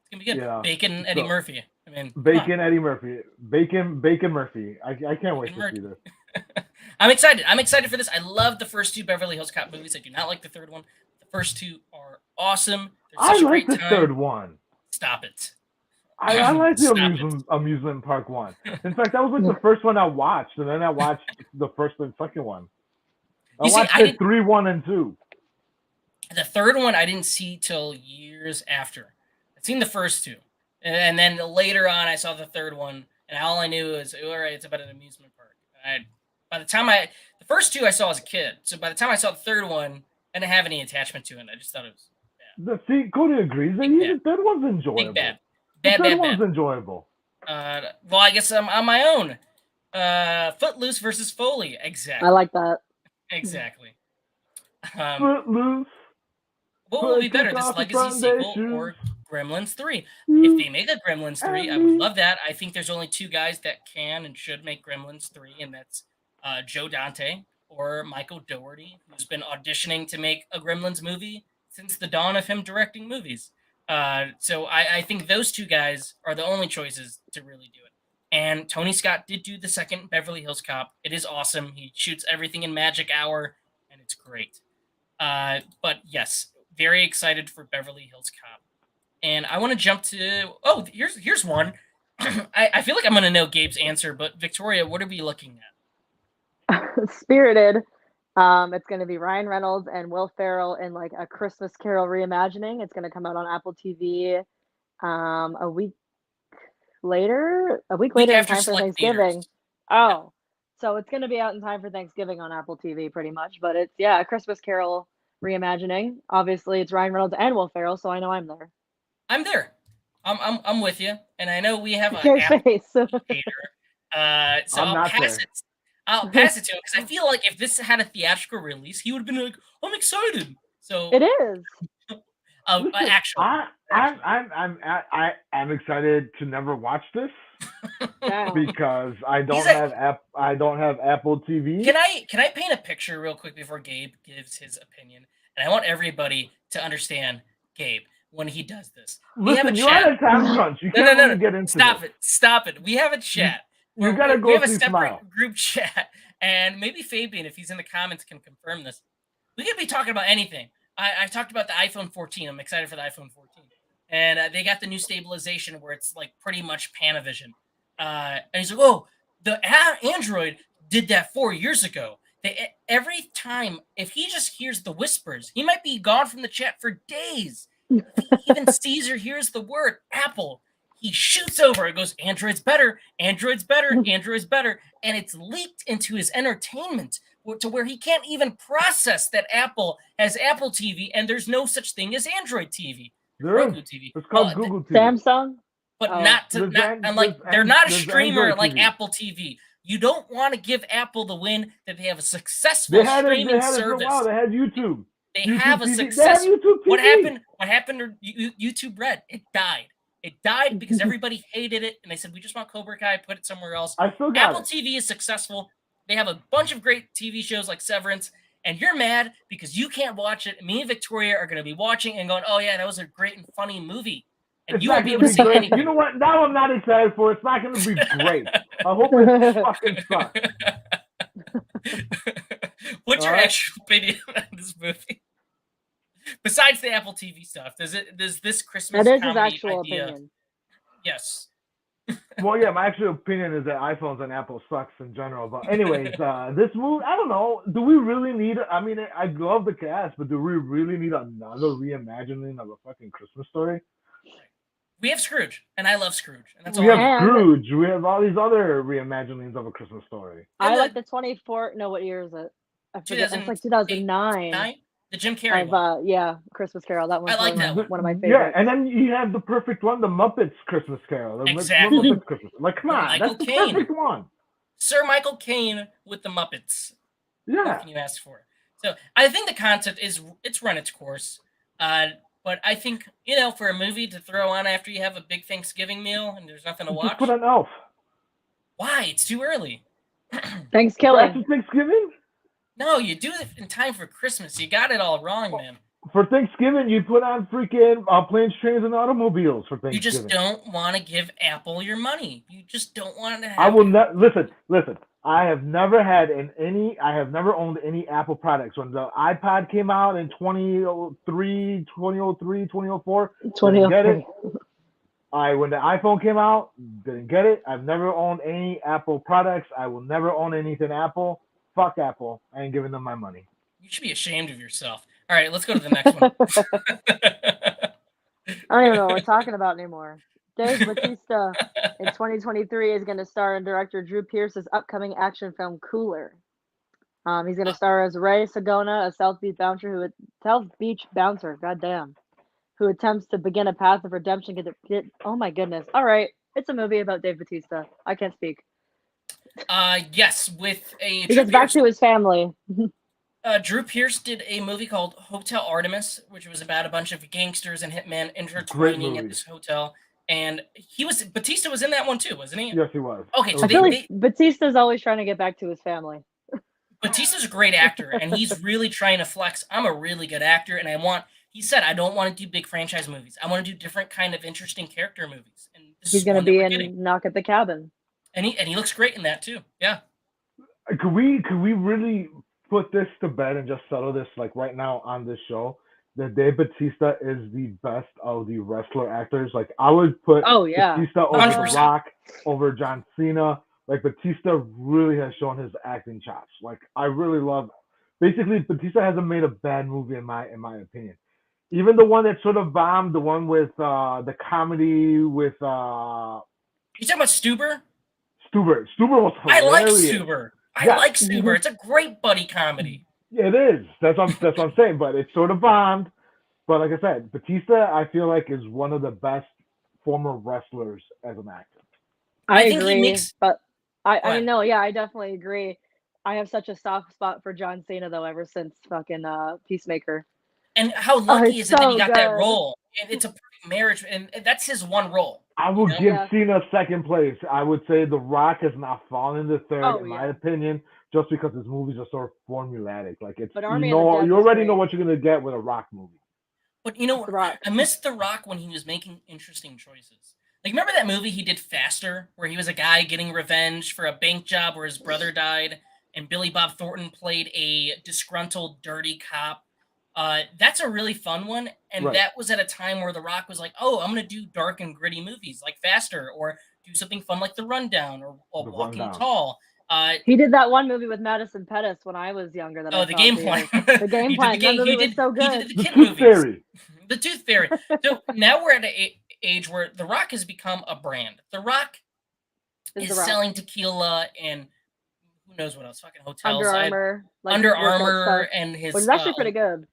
Speaker 1: It's going to be good. Yeah. Bacon Eddie Murphy. I mean,
Speaker 3: Bacon Eddie Murphy. Bacon Murphy. I can't wait to see this.
Speaker 1: I'm excited. I'm excited for this. I love the first two Beverly Hills Cop movies. I do not like the third one. The first two are awesome.
Speaker 3: I like the third one.
Speaker 1: Stop it.
Speaker 3: I like the amusement park one. In fact, that was like the first one I watched, and then I watched the first and second one. I watched it 3, 1, and 2.
Speaker 1: The third one I didn't see till years after. I'd seen the first two, and then later on I saw the third one, and all I knew was, all right, it's about an amusement park. By the time the first two I saw as a kid, so by the time I saw the third one, I didn't have any attachment to it. I just thought it was bad.
Speaker 3: See, Cody agrees. The third one's enjoyable.
Speaker 1: Bad.
Speaker 3: The third one's enjoyable.
Speaker 1: Well, I guess I'm on my own. Footloose versus Foley. Exactly.
Speaker 2: I like that.
Speaker 1: Exactly.
Speaker 3: Footloose.
Speaker 1: What will be better, this Legacy sequel or Gremlins 3? If they make a Gremlins 3, I would love that. I think there's only two guys that can and should make Gremlins 3, and that's Joe Dante or Michael Dougherty, who's been auditioning to make a Gremlins movie since the dawn of him directing movies. So I think those two guys are the only choices to really do it. And Tony Scott did do the second Beverly Hills Cop. It is awesome. He shoots everything in Magic Hour, and it's great. But yes, very excited for Beverly Hills Cop. And I want to jump to here's one. I feel like I'm gonna know Gabe's answer, but Victoria, what are we looking at?
Speaker 2: Spirited. It's going to be Ryan Reynolds and Will Ferrell in like a Christmas Carol reimagining. It's going to come out on Apple TV a week later in time for Thanksgiving. Oh, so it's going to be out in time for Thanksgiving on Apple TV pretty much. But it's, a Christmas Carol reimagining. Obviously, it's Ryan Reynolds and Will Ferrell, so I know I'm there.
Speaker 1: I'm there. I'm with you, and I know we have a
Speaker 2: Your face.
Speaker 1: So I'll pass it. I'll pass it to him because I feel like if this had a theatrical release, he would have been like, "I'm excited." So
Speaker 2: it is.
Speaker 1: Actually,
Speaker 3: I'm excited to never watch this because I don't have Apple TV.
Speaker 1: Can I paint a picture real quick before Gabe gives his opinion? And I want everybody to understand Gabe when he does this.
Speaker 3: Listen, you're on a time crunch. You can't really get into this.
Speaker 1: Stop it. We have a chat.
Speaker 3: You gotta go.
Speaker 1: We have a separate group chat, and maybe Fabian, if he's in the comments, can confirm this. We could be talking about anything. I talked about the iPhone 14. I'm excited for the iPhone 14, and they got the new stabilization where it's like pretty much Panavision. And he's like, "Oh, the Android did that 4 years ago." Every time, if he just hears the whispers, he might be gone from the chat for days. If he even sees or hears the word Apple, he shoots over. It goes, Android's better, Android's better, Android's better. And it's leaked into his entertainment to where he can't even process that Apple has Apple TV and there's no such thing as Android TV. Roku TV.
Speaker 3: It's called Google TV.
Speaker 2: Samsung?
Speaker 1: But they're not a streamer like Apple TV. You don't want to give Apple the win that they have a successful streaming service.
Speaker 3: They had YouTube.
Speaker 1: They have a successful. What happened? What happened to YouTube Red? It died. It died because everybody hated it, and they said we just want Cobra Kai. Put it somewhere else. Apple TV is successful. They have a bunch of great TV shows like Severance, and you're mad because you can't watch it. Me and Victoria are going to be watching and going, "Oh yeah, that was a great and funny movie." And you won't be able to see anything.
Speaker 3: You know what? Now I'm not excited for it. It's not going to be great. I hope it fucking sucks.
Speaker 1: What's your actual opinion on this movie? Besides the Apple TV stuff, does this Christmas
Speaker 2: that is
Speaker 1: comedy
Speaker 2: his actual
Speaker 1: idea?
Speaker 2: Opinion.
Speaker 1: Yes.
Speaker 3: Well, yeah, my actual opinion is that iPhones and Apple sucks in general. But anyways, this movie, I don't know. Do we really need? I mean, I love the cast, but do we really need another reimagining of a fucking Christmas Story?
Speaker 1: We have Scrooge, and I love Scrooge. And that's
Speaker 3: we have Scrooge. We have all these other reimaginings of a Christmas Story.
Speaker 2: I like the 24. No, what year is it? I forget. It's like 2009.
Speaker 1: The Jim Carrey one.
Speaker 2: Yeah, Christmas Carol. That one.
Speaker 1: I like that one.
Speaker 2: One of my favorites.
Speaker 3: Yeah, and then you have the perfect one, the Muppets Christmas Carol.
Speaker 1: Exactly.
Speaker 3: Muppets Christmas. Like, come on, that's the perfect one.
Speaker 1: Sir Michael Caine with the Muppets.
Speaker 3: Yeah.
Speaker 1: What can you ask for? So I think the concept it's run its course. But I think, for a movie to throw on after you have a big Thanksgiving meal and there's nothing to watch.
Speaker 3: Just put an Elf.
Speaker 1: Why? It's too early.
Speaker 2: Thanksgiving.
Speaker 3: After Thanksgiving?
Speaker 1: No, you do it in time for Christmas. You got it all wrong, man.
Speaker 3: For Thanksgiving, you put on freaking Planes, Trains, and Automobiles for Thanksgiving.
Speaker 1: You just don't want to give Apple your money. You just don't want to have.
Speaker 3: I will not listen. I have never owned any Apple products. When the iPod came out in 2003, 2004, didn't get it. When the iPhone came out, didn't get it. I've never owned any Apple products. I will never own anything Apple. Fuck Apple. I ain't giving them my money.
Speaker 1: You should be ashamed of yourself. All right, let's go to the next one.
Speaker 2: I don't even know what we're talking about anymore. Dave Bautista in 2023 is going to star in director Drew Pearce's upcoming action film Cooler. He's going to star as Ray Sagona, a South Beach bouncer, goddamn, who attempts to begin a path of redemption. Oh my goodness! All right, it's a movie about Dave Bautista. I can't speak.
Speaker 1: Yes, with a.
Speaker 2: He gets back to his family.
Speaker 1: Drew Pearce did a movie called Hotel Artemis, which was about a bunch of gangsters and hitmen intertwining at this hotel. And Bautista was in that one too, wasn't he?
Speaker 3: Yes, he was.
Speaker 1: Okay, so
Speaker 2: I feel like Bautista's always trying to get back to his family.
Speaker 1: Batista's a great actor, and he's really trying to flex. I'm a really good actor, and he said, I don't want to do big franchise movies. I want to do different kind of interesting character movies. And this
Speaker 2: He's
Speaker 1: is
Speaker 2: gonna
Speaker 1: one that
Speaker 2: be
Speaker 1: we're getting.
Speaker 2: in Knock at the Cabin.
Speaker 1: And he looks great in that too. Yeah.
Speaker 3: Could we really put this to bed and just settle this like right now on this show? That Dave Bautista is the best of the wrestler actors. Like I would put
Speaker 2: Oh yeah.
Speaker 3: Bautista over
Speaker 1: 100%.
Speaker 3: The Rock, over John Cena. Like Bautista really has shown his acting chops. Like I really love. Basically, Bautista hasn't made a bad movie in my opinion. Even the one that sort of bombed, the one with the comedy with
Speaker 1: You talking about Stuber?
Speaker 3: Stuber. Stuber was
Speaker 1: I like
Speaker 3: hilarious.
Speaker 1: Stuber.
Speaker 3: Yeah.
Speaker 1: I like Stuber. It's a great buddy comedy.
Speaker 3: Yeah, it is. That's what I'm saying. But it sort of bombed. But like I said, Batista, I feel like is one of the best former wrestlers as an actor.
Speaker 2: I
Speaker 1: think he
Speaker 2: agree,
Speaker 1: makes.
Speaker 2: but
Speaker 1: Go
Speaker 2: I
Speaker 1: ahead.
Speaker 2: mean, no, yeah, I definitely agree. I have such a soft spot for John Cena though, ever since fucking Peacemaker.
Speaker 1: And how
Speaker 2: Oh,
Speaker 1: lucky
Speaker 2: he's
Speaker 1: is it that he
Speaker 2: so
Speaker 1: got that
Speaker 2: good.
Speaker 1: role? It's a perfect marriage, and that's his one role.
Speaker 3: I will
Speaker 1: You know?
Speaker 3: give
Speaker 2: Yeah.
Speaker 3: Cena second place. I would say The Rock has not fallen into third,
Speaker 2: Oh,
Speaker 3: in my
Speaker 2: yeah.
Speaker 3: opinion, just because his movies are sort of formulatic. Like it's
Speaker 2: But
Speaker 3: you
Speaker 2: Army of the
Speaker 3: know
Speaker 2: Dead
Speaker 3: you
Speaker 2: was
Speaker 3: already know
Speaker 2: great.
Speaker 3: what you're gonna get with a Rock movie.
Speaker 1: But you know,
Speaker 2: The Rock.
Speaker 1: I missed The Rock when he was making interesting choices. Like, remember that movie he did Faster, where he was a guy getting revenge for a bank job where his brother died, and Billy Bob Thornton played a disgruntled, dirty cop. That's a really fun one, and
Speaker 3: Right.
Speaker 1: that was at a time where The Rock was like, "Oh, I'm gonna do dark and gritty movies like Faster, or do something fun like The Rundown or
Speaker 3: The
Speaker 1: Walking
Speaker 3: Rundown.
Speaker 1: Tall."
Speaker 2: He did that one movie with Madison Pettis when I was younger that I
Speaker 1: Oh,
Speaker 2: saw
Speaker 1: the
Speaker 2: in
Speaker 1: game plan.
Speaker 2: theaters. The Game
Speaker 1: He did
Speaker 2: Plan.
Speaker 1: the
Speaker 2: That
Speaker 1: game.
Speaker 2: movie was so
Speaker 1: He did
Speaker 2: good.
Speaker 1: the
Speaker 3: The
Speaker 1: kid
Speaker 3: Tooth
Speaker 1: movies.
Speaker 3: Fairy.
Speaker 1: The Tooth Fairy. So now we're at an age where The Rock has become a brand. The Rock
Speaker 2: Is
Speaker 1: is
Speaker 2: The Rock.
Speaker 1: selling tequila and who knows what else, fucking hotels.
Speaker 2: Under Armour. Like
Speaker 1: Under
Speaker 2: workout
Speaker 1: Armour
Speaker 2: stuff,
Speaker 1: and his
Speaker 2: which is actually pretty good.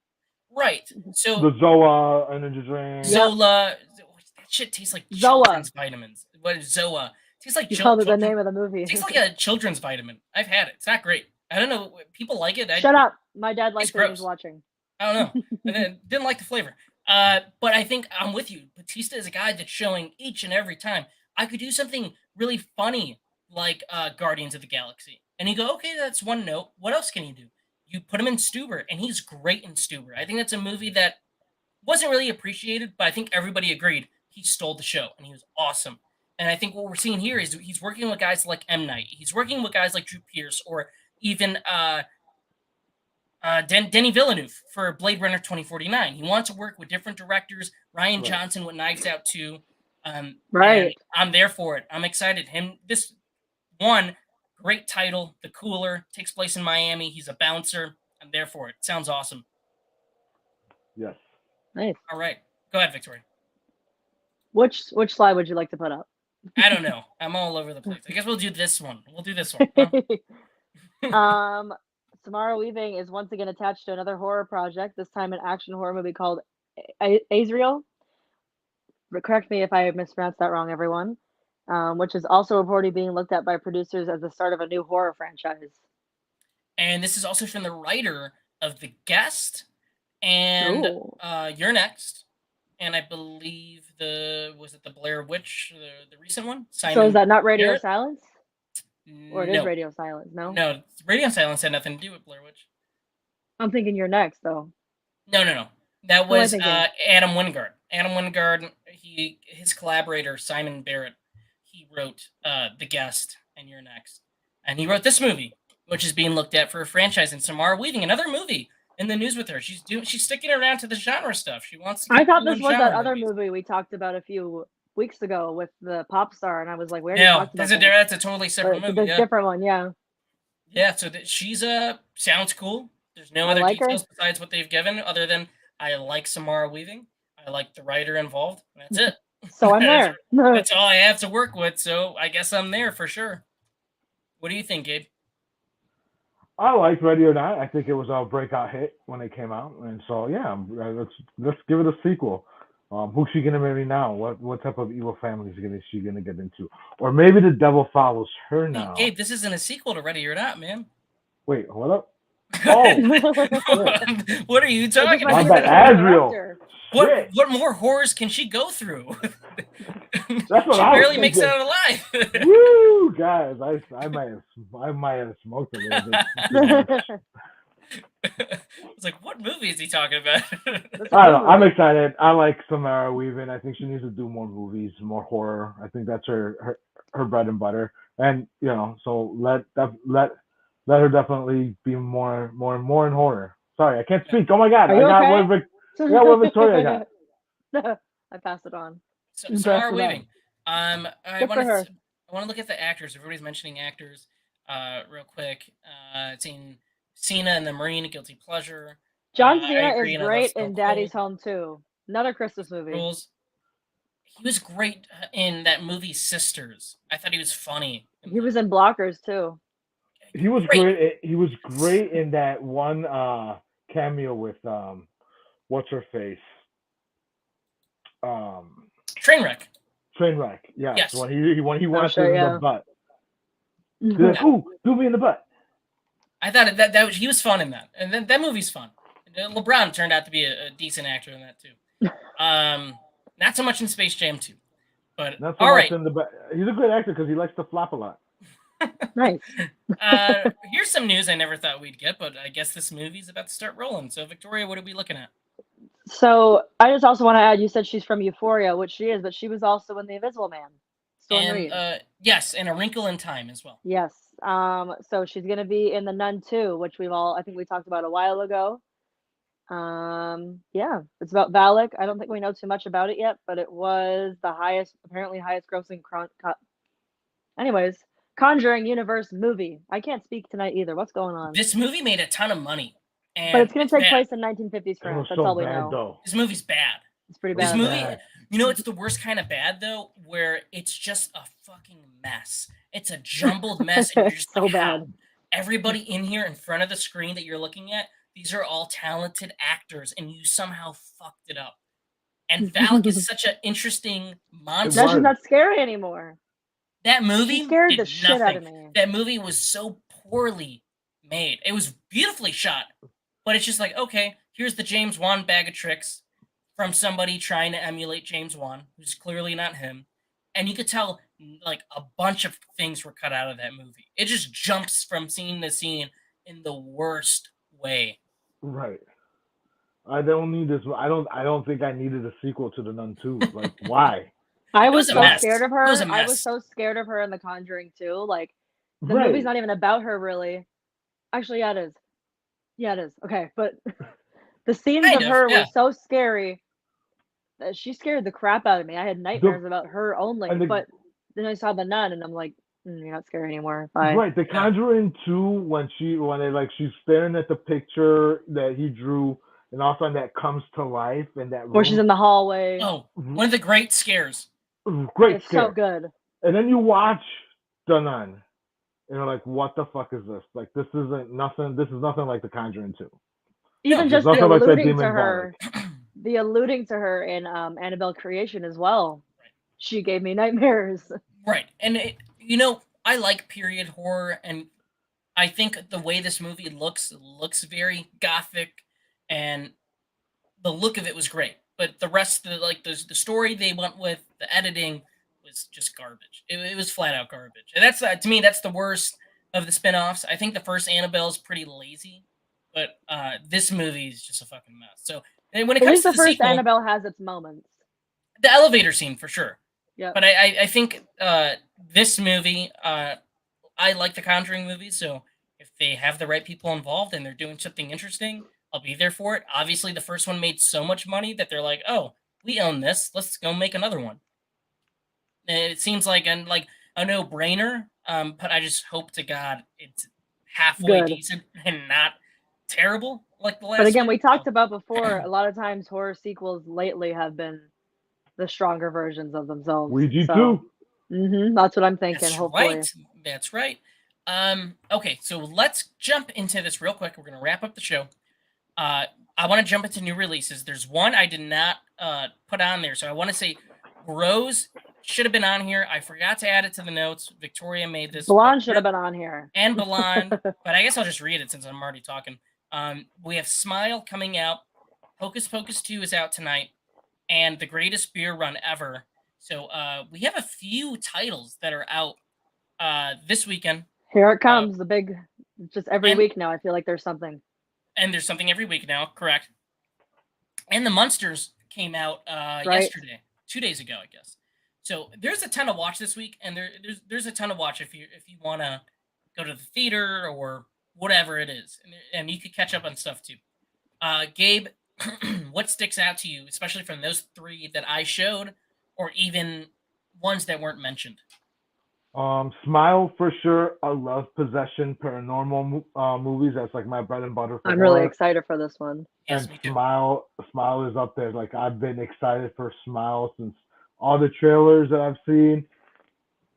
Speaker 1: right. So
Speaker 3: The Zoa energy drink.
Speaker 2: Yep.
Speaker 1: Zola, that shit tastes like
Speaker 2: Zoa.
Speaker 1: children's vitamins. What is Zoa? Tastes like
Speaker 2: You called it the
Speaker 1: children.
Speaker 2: name of the movie.
Speaker 1: Tastes like a children's vitamin. I've had it. It's not great. I don't know. People like it.
Speaker 2: Shut up. My dad likes it when
Speaker 1: gross.
Speaker 2: he's watching.
Speaker 1: I don't know. I didn't like the flavor. But I think I'm with you. Batista is a guy that's showing each and every time I could do something really funny like Guardians of the Galaxy. And you go, okay, that's one note. What else can you do? You put him in Stuber, and he's great in Stuber. I think that's a movie that wasn't really appreciated, but I think everybody agreed he stole the show, and he was awesome. And I think what we're seeing here is he's working with guys like M. Night. He's working with guys like Drew Pearce or even Denny Villeneuve for Blade Runner 2049. He wants to work with different directors. Ryan
Speaker 3: Right.
Speaker 1: Johnson with Knives Out too.
Speaker 2: Right.
Speaker 1: And I'm there for it. I'm excited. This one great title, The Cooler, takes place in Miami. He's a bouncer. I'm there for it. Sounds awesome.
Speaker 3: Yes.
Speaker 2: Nice.
Speaker 1: All right, go ahead, Victoria.
Speaker 2: Which slide would you like to put up?
Speaker 1: I don't know. I'm all over the place. I guess we'll do this one. We'll do this one. Huh?
Speaker 2: Samara Weaving is once again attached to another horror project, this time an action horror movie called Azrael. Correct me if I mispronounced that wrong, everyone. Which is also reportedly being looked at by producers as the start of a new horror franchise.
Speaker 1: And this is also from the writer of The Guest and
Speaker 2: Ooh.
Speaker 1: You're Next. And I believe was it the Blair Witch, the recent one?
Speaker 2: So
Speaker 1: Simon
Speaker 2: is that not Radio
Speaker 1: Barrett?
Speaker 2: Silence? Or it is
Speaker 1: No.
Speaker 2: Radio Silence, no?
Speaker 1: No, Radio Silence had nothing to do with Blair Witch.
Speaker 2: I'm thinking You're Next, though.
Speaker 1: No. That
Speaker 2: Who am I
Speaker 1: was
Speaker 2: thinking?
Speaker 1: Adam Wingard. Adam Wingard, his collaborator, Simon Barrett, he wrote The Guest and You're Next. And he wrote this movie, which is being looked at for a franchise. And Samara Weaving, another movie in the news with her. She's sticking around to the genre stuff. She wants to
Speaker 2: I
Speaker 1: keep
Speaker 2: thought
Speaker 1: doing
Speaker 2: this was that
Speaker 1: genre
Speaker 2: other
Speaker 1: movies.
Speaker 2: movie we talked about a few weeks ago with the pop star, and I was like, we already
Speaker 1: No,
Speaker 2: talked about that.
Speaker 1: that's a totally separate
Speaker 2: But
Speaker 1: movie.
Speaker 2: this
Speaker 1: Yeah.
Speaker 2: different one, yeah.
Speaker 1: Yeah, so she's sounds cool. There's no
Speaker 2: I
Speaker 1: other
Speaker 2: like her.
Speaker 1: details besides what they've given, other than I like Samara Weaving. I like the writer involved. That's it.
Speaker 2: So I'm there.
Speaker 1: That's all I have to work with. So I guess I'm there for sure. What do you think, Gabe?
Speaker 3: I liked Ready or Not. I think it was a breakout hit when it came out, and so yeah, let's give it a sequel. Who's she gonna marry now? What type of evil family is she gonna get into? Or maybe the devil follows her now.
Speaker 1: Gabe, this isn't a sequel to Ready or Not, man.
Speaker 3: Wait, hold up. Oh,
Speaker 1: What are you talking
Speaker 2: might
Speaker 3: my
Speaker 2: be
Speaker 1: about?
Speaker 3: bad.
Speaker 2: the
Speaker 3: Adriel.
Speaker 2: director.
Speaker 3: Shit.
Speaker 1: What more horrors can she go through?
Speaker 3: That's what
Speaker 1: She
Speaker 3: I was
Speaker 1: barely makes it
Speaker 3: thinking.
Speaker 1: out alive.
Speaker 3: Woo, guys! I might have smoked a little bit.
Speaker 1: I was like, what movie is he talking about?
Speaker 2: That's a
Speaker 3: I
Speaker 2: good
Speaker 3: don't know. I'm
Speaker 2: movie.
Speaker 3: excited. I like Samara Weaving. I think she needs to do more movies, more horror. I think that's her bread and butter. And so let her definitely be more in horror. Sorry, I can't speak. Oh my god,
Speaker 2: Are
Speaker 3: I
Speaker 2: you
Speaker 3: got
Speaker 2: okay?
Speaker 3: what Victoria got.
Speaker 2: I pass it on.
Speaker 1: Samara
Speaker 3: Pass it
Speaker 1: Weaving.
Speaker 3: on.
Speaker 1: I
Speaker 2: Good for
Speaker 1: want
Speaker 2: her.
Speaker 1: to look at the actors. Everybody's mentioning actors. Real quick. Seen Cena in The Marine, Guilty Pleasure.
Speaker 2: John
Speaker 1: I
Speaker 2: Cena is
Speaker 1: agree, and I love
Speaker 2: great
Speaker 1: Stone
Speaker 2: in Daddy's
Speaker 1: Cold.
Speaker 2: Home too. Another Christmas movie.
Speaker 1: Rules. He was great in that movie Sisters. I thought he was funny.
Speaker 2: He was in Blockers too.
Speaker 3: He was
Speaker 1: Great.
Speaker 3: great. He was great in that one cameo with what's her face?
Speaker 1: Trainwreck.
Speaker 3: Trainwreck. Yes.
Speaker 1: Yes.
Speaker 3: When he went
Speaker 2: sure,
Speaker 3: in
Speaker 2: yeah.
Speaker 3: the butt. He's like, ooh, do me in the butt.
Speaker 1: I thought that he was fun in that, and then that movie's fun. LeBron turned out to be a decent actor in that too. Not so much in Space Jam 2, but
Speaker 3: Not so
Speaker 1: all
Speaker 3: much
Speaker 1: right.
Speaker 3: in the butt. He's a good actor because he likes to flop a lot.
Speaker 2: Nice.
Speaker 1: Here's some news I never thought we'd get, but I guess this movie's about to start rolling. So, Victoria, what are we looking at?
Speaker 2: So I just also want to add, you said she's from Euphoria, which she is, but she was also in The Invisible Man. Storm Reed.
Speaker 1: And yes, and A Wrinkle in Time as well.
Speaker 2: Yes. So she's gonna be in The Nun 2, which I think we talked about a while ago. Yeah, it's about Valak. I don't think we know too much about it yet, but it was the apparently highest grossing anyways, Conjuring universe movie. I can't speak tonight either. What's going on?
Speaker 1: This movie made a ton of money, and
Speaker 2: But it's gonna take
Speaker 1: bad.
Speaker 2: place in 1950s
Speaker 3: It
Speaker 2: France.
Speaker 3: was
Speaker 2: That's
Speaker 3: so
Speaker 2: all we
Speaker 3: bad
Speaker 2: know.
Speaker 3: though.
Speaker 1: This movie's bad.
Speaker 2: It's pretty
Speaker 1: This
Speaker 2: bad.
Speaker 1: movie,
Speaker 3: Bad.
Speaker 1: it's the worst kind of bad though, where it's just a fucking mess. It's a jumbled mess, and you're just
Speaker 2: so
Speaker 1: like,
Speaker 2: bad.
Speaker 1: how? Everybody in here in front of the screen that you're looking at, these are all talented actors, and you somehow fucked it up. And Valak is such an interesting monster.
Speaker 2: Now she's not scary anymore.
Speaker 1: That movie
Speaker 2: She scared
Speaker 1: did
Speaker 2: the shit out of
Speaker 1: nothing.
Speaker 2: me.
Speaker 1: That movie was so poorly made. It was beautifully shot, but it's just like, okay, here's the James Wan bag of tricks from somebody trying to emulate James Wan, who's clearly not him. And you could tell like a bunch of things were cut out of that movie. It just jumps from scene to scene in the worst way.
Speaker 3: Right. I don't need this. I don't think I needed a sequel to The Nun 2. Like, why?
Speaker 2: I
Speaker 1: It
Speaker 2: was
Speaker 1: was a
Speaker 2: so
Speaker 1: mess.
Speaker 2: scared of
Speaker 1: It
Speaker 2: her.
Speaker 1: was a
Speaker 2: I was
Speaker 1: mess.
Speaker 2: so scared of her in The Conjuring too. Like the
Speaker 3: Right.
Speaker 2: movie's not even about her really. Actually, yeah, it is. Yeah, it is. Okay, but the scenes
Speaker 1: Kind
Speaker 2: of
Speaker 1: of,
Speaker 2: her
Speaker 1: yeah.
Speaker 2: were so scary that she scared the crap out of me. I had nightmares about her only.
Speaker 3: and the-
Speaker 2: But then I saw the nun, and I'm like, you're not scary anymore. Bye.
Speaker 3: Right, The Conjuring 2, when she's staring at the picture that he drew, and all of a sudden that comes to life in that room.
Speaker 2: Or she's in the hallway.
Speaker 1: Oh, one of the great scares.
Speaker 3: Great
Speaker 2: It's
Speaker 3: scare.
Speaker 2: so good.
Speaker 3: And then you watch The Nun, and you're like, what the fuck is this? Like, this isn't nothing. This is nothing like The Conjuring 2.
Speaker 2: Even
Speaker 3: There's
Speaker 2: just the
Speaker 3: nothing like that
Speaker 2: alluding to
Speaker 3: demon
Speaker 2: her, the alluding to her in Annabelle Creation as well.
Speaker 1: Right.
Speaker 2: She gave me nightmares.
Speaker 1: Right. And I like period horror, and I think the way this movie looks very gothic, and the look of it was great. But the rest of the story they went with, the editing was just garbage. It was flat out garbage. And that's to me that's the worst of the spin-offs. I think the first Annabelle is pretty lazy, but this movie is just a fucking mess. So and when it
Speaker 2: At
Speaker 1: comes
Speaker 2: least
Speaker 1: to
Speaker 2: the
Speaker 1: the
Speaker 2: first
Speaker 1: sequel,
Speaker 2: Annabelle has its moments.
Speaker 1: the elevator scene for sure.
Speaker 2: Yeah.
Speaker 1: But I think this movie, I like the Conjuring movies, so if they have the right people involved and they're doing something interesting, I'll be there for it. Obviously, the first one made so much money that they're like, oh, we own this. Let's go make another one. And it seems like a no-brainer, but I just hope to God it's halfway
Speaker 2: Good.
Speaker 1: decent and not terrible like the last
Speaker 2: But again,
Speaker 1: one.
Speaker 2: we talked about before, a lot of times horror sequels lately have been the stronger versions of themselves.
Speaker 3: Ouija
Speaker 2: so,
Speaker 3: 2.
Speaker 2: That's what I'm thinking,
Speaker 1: That's
Speaker 2: hopefully.
Speaker 1: right. That's right. Okay, so let's jump into this real quick. We're going to wrap up the show. I want to jump into new releases. There's one I did not put on there, so I want to say Rose should have been on here. I forgot to add it to the notes. Victoria made this.
Speaker 2: Blonde should have been on here.
Speaker 1: And Blonde, but I guess I'll just read it since I'm already talking. We have Smile coming out. Hocus Pocus 2 is out tonight, and The Greatest Beer Run Ever. So we have a few titles that are out this weekend.
Speaker 2: Here it comes, the big, just every week now, I feel like there's something.
Speaker 1: And there's something every week now, correct. And the Munsters came out yesterday, 2 days ago, I guess. So there's a ton to watch this week, and there's a ton to watch if you want to go to the theater or whatever it is, and you could catch up on stuff too. Gabe, what sticks out to you, especially from those three that I showed, or even ones that weren't mentioned?
Speaker 3: Smile for sure. I love Possession, paranormal movies. That's like my bread and butter.
Speaker 2: I'm really excited for this one.
Speaker 1: Yes,
Speaker 3: And
Speaker 1: me too.
Speaker 3: Smile is up there. Like I've been excited for Smile since all the trailers that I've seen.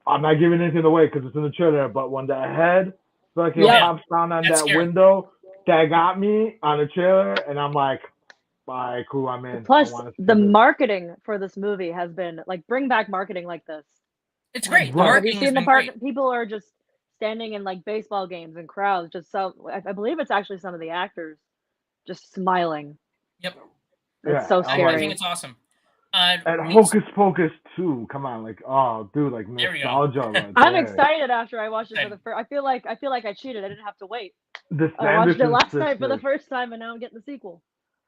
Speaker 3: I'm not giving anything away because it's in the trailer, but when that head fucking pops down on that window, that got me on the trailer, and I'm like, all right, cool, I'm in.
Speaker 2: Plus, the marketing for this movie has been like, bring back marketing like this.
Speaker 1: It's great.
Speaker 3: Right.
Speaker 2: Have you seen the part? People are just standing in like baseball games and crowds, just so I believe it's actually some of the actors just smiling.
Speaker 1: Yep.
Speaker 2: It's so scary.
Speaker 1: I think it's awesome.
Speaker 3: And Hocus Pocus 2, come on, like, oh, dude, like nostalgia. Right
Speaker 2: I'm excited after I watched it for the first. I feel like I cheated. I didn't have to wait. I watched it last night for the first time, and now I'm getting the sequel.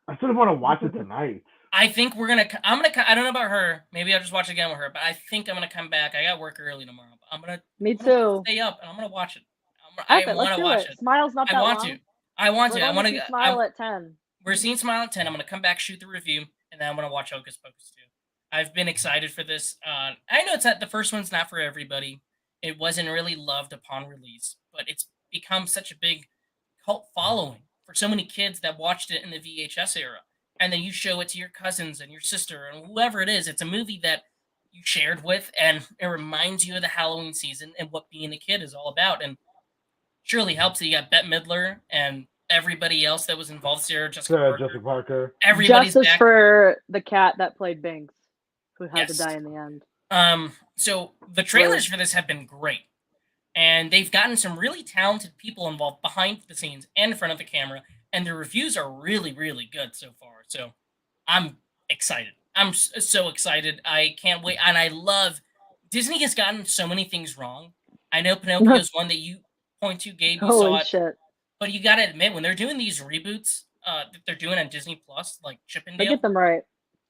Speaker 3: I sort of want to watch it tonight.
Speaker 1: I think I don't know about her. Maybe I'll just watch it again with her, but I think I'm gonna come back. I got work early tomorrow. But
Speaker 2: Me too.
Speaker 1: Stay up, and I'm gonna watch it.
Speaker 2: I want to watch it. Smile's not that long.
Speaker 1: I want to. I want to
Speaker 2: Smile at 10.
Speaker 1: We're seeing Smile at 10. I'm gonna come back, shoot the review, and then I'm gonna watch Hocus Pocus 2. I've been excited for this. I know the first one's not for everybody. It wasn't really loved upon release, but it's become such a big cult following for so many kids that watched it in the VHS era. And then you show it to your cousins and your sister and whoever it is. It's a movie that you shared with, and it reminds you of the Halloween season and what being a kid is all about. And surely helps that you got Bette Midler and everybody else that was involved. Jessica
Speaker 3: Parker.
Speaker 1: Everybody's
Speaker 2: Justice
Speaker 1: back.
Speaker 2: for the cat that played Binks, who had to die in the end.
Speaker 1: So the trailers for this have been great. And they've gotten some really talented people involved behind the scenes and in front of the camera. And the reviews are really, really good so far. So I'm excited. I'm so excited. I can't wait. And I love Disney has gotten so many things wrong. I know Pinocchio is one that you point to, Gabe. You saw it.
Speaker 2: Shit.
Speaker 1: But you got to admit, when they're doing these reboots that they're doing on Disney Plus, like Chippendale.
Speaker 2: They get them right.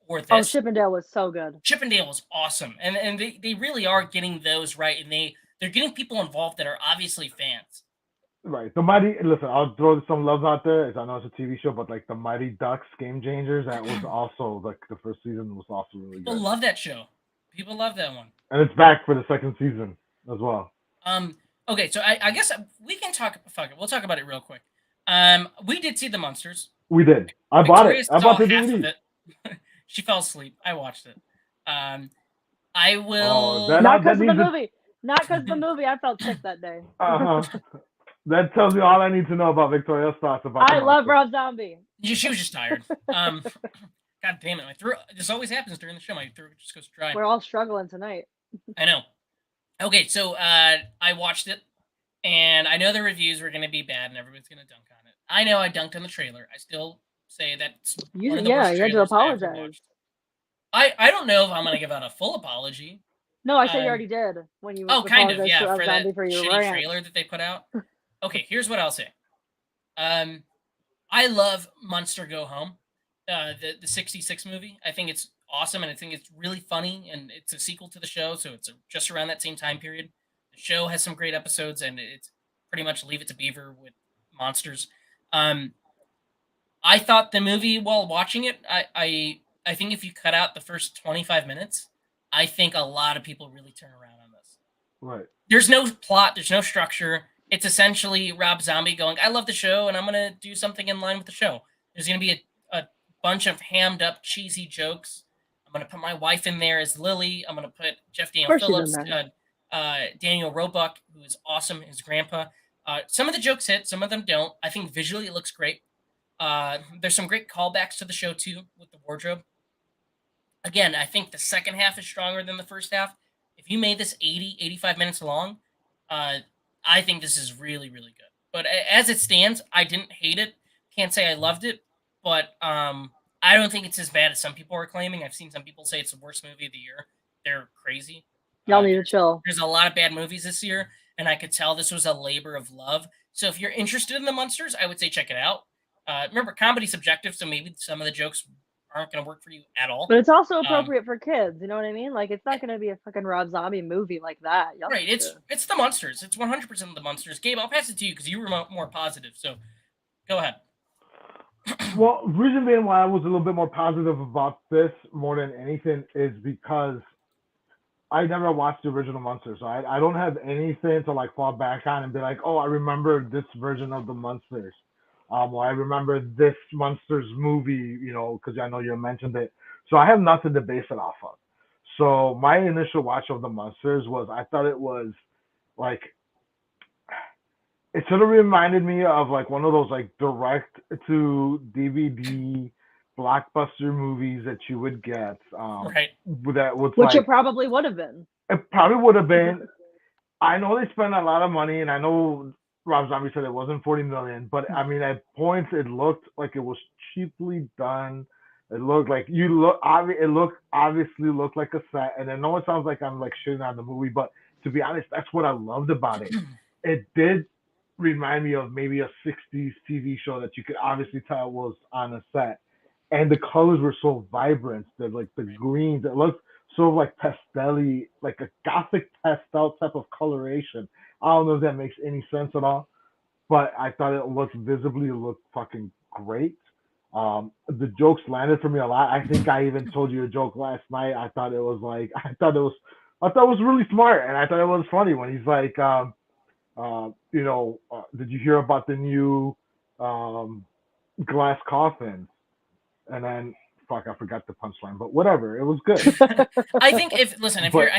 Speaker 1: Or this.
Speaker 2: Oh, Chippendale was so good.
Speaker 1: Chippendale was awesome. And they really are getting those right. And they're getting people involved that are obviously fans.
Speaker 3: Right. The Mighty, listen, I'll throw some love out there. I know it's a TV show, but like the Mighty Ducks Game Changers, that was also like the first season was also really good.
Speaker 1: People love that show. People love that one.
Speaker 3: And it's back for the second season as well.
Speaker 1: Okay, so I guess we can talk. Fuck it, we'll talk about it real quick. We did see the Munsters.
Speaker 3: We did. I bought it. I bought the DVD.
Speaker 1: She fell asleep. I watched it. I will.
Speaker 2: Not because of the movie. Not because of the movie. I felt sick that day.
Speaker 3: That tells me all I need to know about Victoria's thoughts about.
Speaker 2: I love Rob Zombie.
Speaker 1: She was just tired. God damn it! My throat. This always happens during the show. My throat just goes dry.
Speaker 2: We're all struggling tonight.
Speaker 1: I know. Okay, so I watched it, and I know the reviews were going to be bad, and everybody's going to dunk on it. I know I dunked on the trailer. I still say that's one of the worst
Speaker 2: you had to apologize.
Speaker 1: I don't know if I'm going to give out a full apology.
Speaker 2: No, I said you already did when you.
Speaker 1: Oh, kind of, yeah,
Speaker 2: for
Speaker 1: that
Speaker 2: your
Speaker 1: shitty trailer that they put out. Okay, here's what I'll say. I love Monster Go Home, the 66 movie. I think it's awesome, and I think it's really funny, and it's a sequel to the show, so it's just around that same time period. The show has some great episodes, and it's pretty much Leave It to Beaver with monsters. I thought the movie, while watching it, I think if you cut out the first 25 minutes, I think a lot of people really turn around on this.
Speaker 3: Right.
Speaker 1: There's no plot. There's no structure. It's essentially Rob Zombie going, I love the show, and I'm going to do something in line with the show. There's going to be a bunch of hammed up, cheesy jokes. I'm going to put my wife in there as Lily. I'm going to put Jeff Daniel Phillips, Daniel Roebuck, who is awesome, his grandpa. Some of the jokes hit, some of them don't. I think visually it looks great. There's some great callbacks to the show, too, with the wardrobe. Again, I think the second half is stronger than the first half. if you made this 80, 85 minutes long, I think this is really, really good. But as it stands, I didn't hate it. Can't say I loved it, but I don't think it's as bad as some people are claiming. I've seen some people say it's the worst movie of the year. They're crazy.
Speaker 2: Y'all need to chill.
Speaker 1: There's a lot of bad movies this year, and I could tell this was a labor of love. So if you're interested in the monsters, I would say check it out. Remember, comedy's subjective, so maybe some of the jokes aren't going to work for you at all.
Speaker 2: But it's also appropriate for kids. You know what I mean? Like, it's not going to be a fucking Rob Zombie movie like that. Y'all
Speaker 1: Right, it's the monsters. It's 100% the monsters. Gabe, I'll pass it to you because you were more positive. So go ahead.
Speaker 3: Well, reason being why I was a little bit more positive about this more than anything is because I never watched the original Monsters, so I don't have anything to like fall back on and be like, oh, I remember this version of the Monsters, or I remember this Monsters movie, you know, because I know you mentioned it. So I have nothing to base it off of. So my initial watch of the Monsters was I thought it was like it sort of reminded me of like one of those like direct to DVD blockbuster movies that you would get.
Speaker 1: Right.
Speaker 3: That was
Speaker 2: which
Speaker 3: like,
Speaker 2: it probably would have been.
Speaker 3: It probably would have been. I know they spent a lot of money, and I know Rob Zombie said it wasn't 40 million, but I mean at points it looked like it was cheaply done. It looked like obviously looked like a set, and I know it sounds like I'm like shitting on the movie, but to be honest, that's what I loved about it. It did remind me of maybe a 60s TV show that you could obviously tell was on a set, and the colors were so vibrant. The greens, it looked sort of like pastelly, like a gothic pastel type of coloration. I don't know if that makes any sense at all, but I thought it looked fucking great. The jokes landed for me a lot. I think I even told you a joke last night. I thought it was really smart, and I thought it was funny when he's like, did you hear about the new glass coffin? And then fuck, I forgot the punchline, but whatever, it was good.
Speaker 1: I think I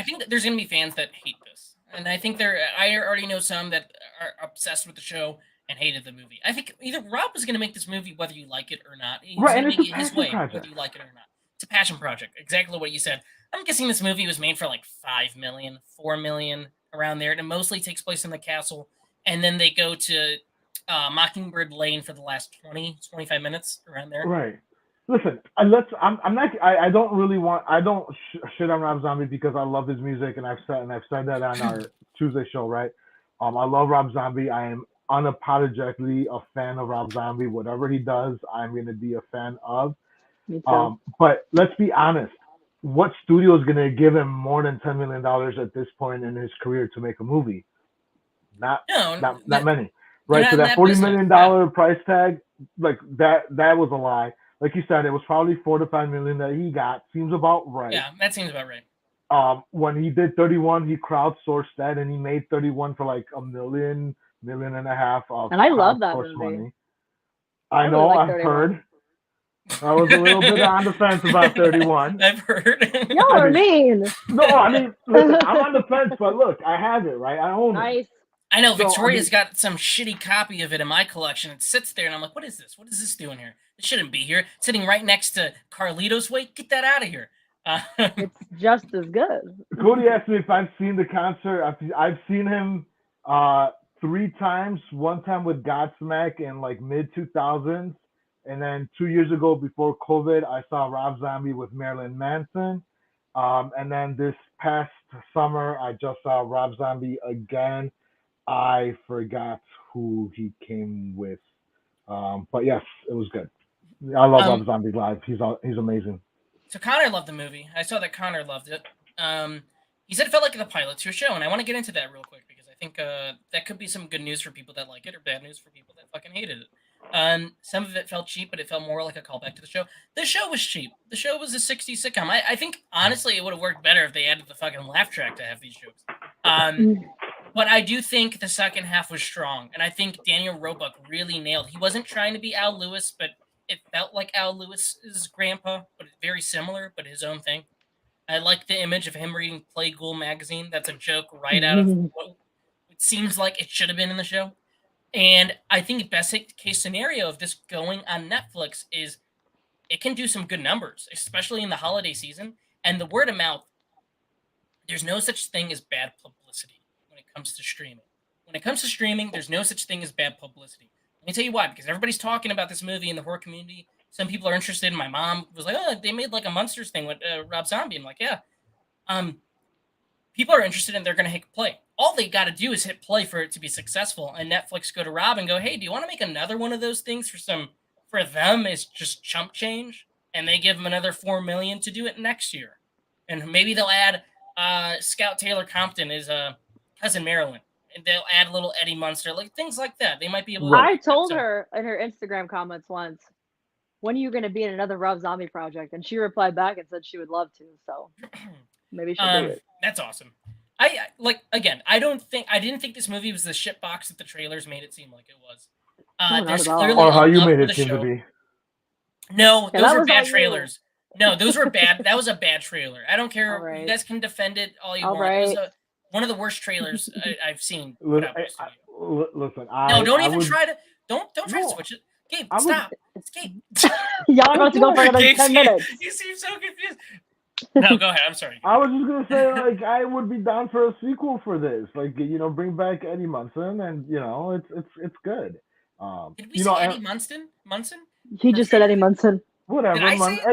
Speaker 1: think that there's gonna be fans that hate this, and I think I already know some that are obsessed with the show and hated the movie. I think either Rob is gonna make this movie whether you like it or not. He's
Speaker 3: right,
Speaker 1: gonna
Speaker 3: and
Speaker 1: make it his way whether you like it or not. It's a passion project. Exactly what you said. I'm guessing this movie was made for like 5 million, 4 million, around there, and it mostly takes place in the castle, and then they go to Mockingbird Lane for the last 20, 25 minutes around there.
Speaker 3: Right. Listen, I don't shit on Rob Zombie because I love his music, and I've said that on our Tuesday show, right? I love Rob Zombie. I am unapologetically a fan of Rob Zombie. Whatever he does, I'm going to be a fan of.
Speaker 2: Me too.
Speaker 3: But let's be honest. What studio is going to give him more than $10 million at this point in his career to make a movie? Not many, right? So that $40 million price tag, like that was a lie. Like you said, it was probably 4 to 5 million that he got. Seems about right.
Speaker 1: Yeah, that seems about right.
Speaker 3: When he did 31, he crowdsourced that, and he made 31 for like $1 million, $1.5 million of.
Speaker 2: And I love that movie.
Speaker 3: Money. I know, really I've heard. I was a little bit on the fence about 31.
Speaker 1: I've heard.
Speaker 2: Y'all are mean.
Speaker 3: No, I mean, listen, I'm on the fence, but look, I have it, right? I own it.
Speaker 1: I know Victoria's got some shitty copy of it in my collection. It sits there, and I'm like, what is this? What is this doing here? It shouldn't be here. It's sitting right next to Carlito's Way. Get that out of here.
Speaker 2: It's just as good.
Speaker 3: Cody asked me if I've seen the concert. I've seen him 3 times. One time with Godsmack in like mid-2000s. And then 2 years ago, before COVID, I saw Rob Zombie with Marilyn Manson. And then this past summer, I just saw Rob Zombie again. I forgot who he came with. But yes, it was good. I love Rob Zombie live. He's amazing.
Speaker 1: So Connor loved the movie. I saw that Connor loved it. He said it felt like the pilot to a show, and I want to get into that real quick because I think that could be some good news for people that like it or bad news for people that fucking hated it. Some of it felt cheap, but it felt more like a callback to the show. The show was cheap. The show was a 60s sitcom. I think, honestly, it would have worked better if they added the fucking laugh track to have these jokes. But I do think the second half was strong, and I think Daniel Roebuck really nailed. He wasn't trying to be Al Lewis, but it felt like Al Lewis's grandpa, but very similar, but his own thing. I like the image of him reading Playghoul magazine. That's a joke right out of what it seems like it should have been in the show. And I think best case scenario of this going on Netflix is it can do some good numbers, especially in the holiday season. And the word of mouth there's no such thing as bad publicity when it comes to streaming. When it comes to streaming, there's no such thing as bad publicity. Let me tell you why. Because everybody's talking about this movie in the horror community. Some people are interested. My mom was like, "Oh, they made like a Monsters thing with Rob Zombie." I'm like, "Yeah." People are interested and they're going to hit play. All they got to do is hit play for it to be successful. And Netflix go to Rob and go, "Hey, do you want to make another one of those things for them? Is just chump change." And they give them another $4 million to do it next year. And maybe they'll add Scout Taylor Compton is cousin Marilyn, and they'll add a little Eddie Munster, like things like that. They might be able to.
Speaker 2: I told her in her Instagram comments once, when are you going to be in another Rob Zombie project? And she replied back and said she would love to. So maybe she'll do it.
Speaker 1: That's awesome. I didn't think this movie was the shit box that the trailers made it seem like it was. There's clearly
Speaker 3: or how you
Speaker 1: love
Speaker 3: made
Speaker 1: for
Speaker 3: it
Speaker 1: the
Speaker 3: seem
Speaker 1: show.
Speaker 3: to be.
Speaker 1: No,
Speaker 2: Yeah,
Speaker 1: those
Speaker 2: that
Speaker 1: were
Speaker 2: was
Speaker 1: bad
Speaker 2: all you.
Speaker 1: trailers. No, those were bad. That was a bad trailer. I don't care.
Speaker 2: All right.
Speaker 1: You guys can defend it all you
Speaker 2: All
Speaker 1: want. It was
Speaker 2: right.
Speaker 1: one of the worst trailers I've seen.
Speaker 3: Listen,
Speaker 1: Don't
Speaker 3: I
Speaker 1: even
Speaker 3: would,
Speaker 1: try to. Don't try to
Speaker 3: No,
Speaker 1: switch it. Gabe,
Speaker 3: I would-
Speaker 1: stop. Gabe.
Speaker 2: Y'all are about to go for another
Speaker 1: Gabe
Speaker 2: 10 minutes.
Speaker 1: You seem so confused. No, go ahead. I'm sorry.
Speaker 3: I was just gonna say, like, I would be down for a sequel for this. Like, bring back Eddie Munson, and it's good.
Speaker 1: Did we say Eddie Munson?
Speaker 2: He just said Eddie Munson.
Speaker 3: Whatever,
Speaker 1: Did I say it?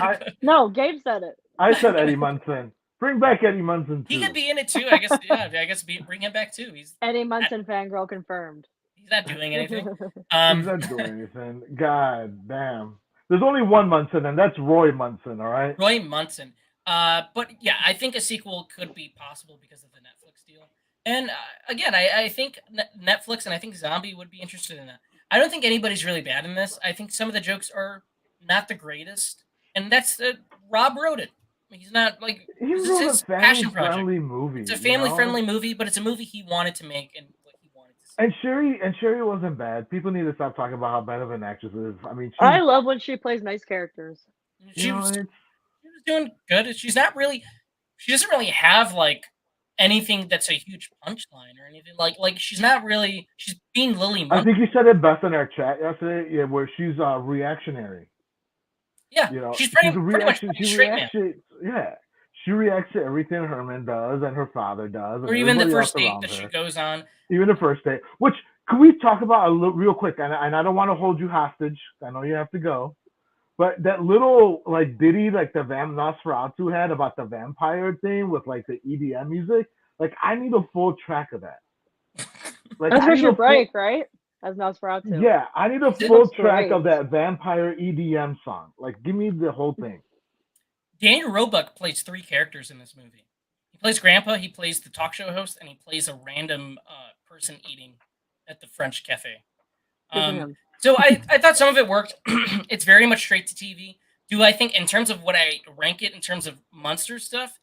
Speaker 3: Eddie.
Speaker 2: No, Gabe said it.
Speaker 3: I said Eddie Munson. Bring back Eddie Munson too.
Speaker 1: He could be in it too. I guess. Yeah. I guess bring him back too.
Speaker 2: Eddie Munson fangirl confirmed.
Speaker 1: He's not doing anything.
Speaker 3: He's not doing anything. God damn. There's only one Munson, and that's Roy Munson. All right.
Speaker 1: Roy Munson. But yeah, I think a sequel could be possible because of the Netflix deal. And again, I think Netflix and I think Zombie would be interested in that. I don't think anybody's really bad in this. I think some of the jokes are not the greatest, and that's Rob wrote it. He's not like
Speaker 3: He
Speaker 1: this is
Speaker 3: wrote
Speaker 1: his
Speaker 3: a
Speaker 1: passion project.
Speaker 3: family-friendly movie.
Speaker 1: It's a family-friendly movie, but it's a movie he wanted to make and what he wanted to see.
Speaker 3: And Sherry wasn't bad. People need to stop talking about how bad of an actress is. I mean,
Speaker 2: I love when she plays nice characters.
Speaker 1: She was doing good. She doesn't really have like anything that's a huge punchline or anything like she's being Lily Monk.
Speaker 3: I think you said it best in our chat yesterday, yeah, where she's reactionary.
Speaker 1: Yeah, she's pretty much straight man.
Speaker 3: Yeah, she reacts to everything Herman does and her father does,
Speaker 1: or even the first date that she goes on.
Speaker 3: Even the first date, which can we talk about real quick? And I don't want to hold you hostage. I know you have to go, but that little like ditty like the Nosferatu had about the vampire thing with like the EDM music, like I need a full track of that. Like
Speaker 2: that's Richard Brake, right? As Nosferatu.
Speaker 3: Yeah, I need a full track of that vampire EDM song. Like, give me the whole thing.
Speaker 1: Daniel Roebuck plays 3 characters in this movie. He plays Grandpa, he plays the talk show host, and he plays a random person eating at the French cafe. So I thought some of it worked. It's very much straight to TV. Do I think in terms of what I rank it in terms of monster stuff,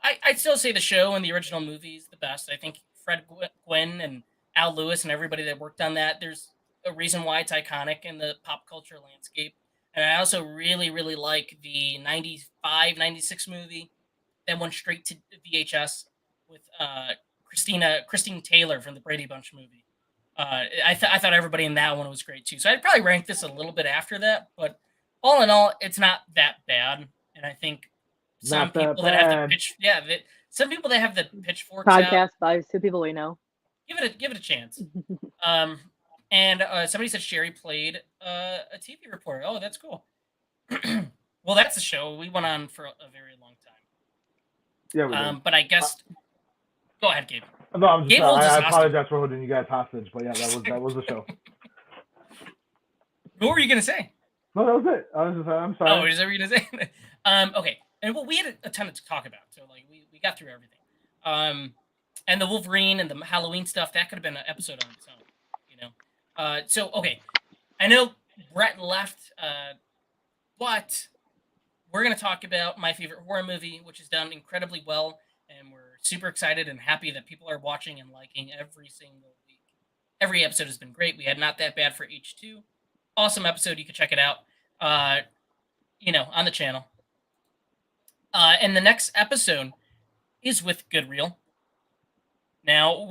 Speaker 1: I'd still say the show and the original movie is the best. I think Fred Gwynne and Al Lewis and everybody that worked on that, there's a reason why it's iconic in the pop culture landscape. And I also really, really like the 95, 96 movie that went straight to VHS with Christine Taylor from the Brady Bunch movie. I thought everybody in that one was great too. So I'd probably rank this a little bit after that, but all in all, it's not that bad. And I think some people that have the pitchforks
Speaker 2: podcast by 2 people we know.
Speaker 1: Give it a chance. And somebody said Sherry played a TV reporter. Oh, that's cool. Well, that's a show. We went on for a very long time.
Speaker 3: Yeah, we did.
Speaker 1: But I guess go ahead, Gabe.
Speaker 3: No, I'm just I apologize for holding you guys hostage, but yeah, that was the show.
Speaker 1: What were you gonna say?
Speaker 3: No, that was it. I'm sorry.
Speaker 1: Oh, is that what you're gonna say? Okay. And well, we had a ton to talk about, so like we got through everything. And the Wolverine and the Halloween stuff, that could have been an episode on its own, So okay, I know Brett left, but we're gonna talk about my favorite horror movie, which has done incredibly well, and we're super excited and happy that people are watching and liking every single week. Every episode has been great. We had Not That Bad for H2. Awesome episode. You can check it out, on the channel. And the next episode is with Good Real. Now,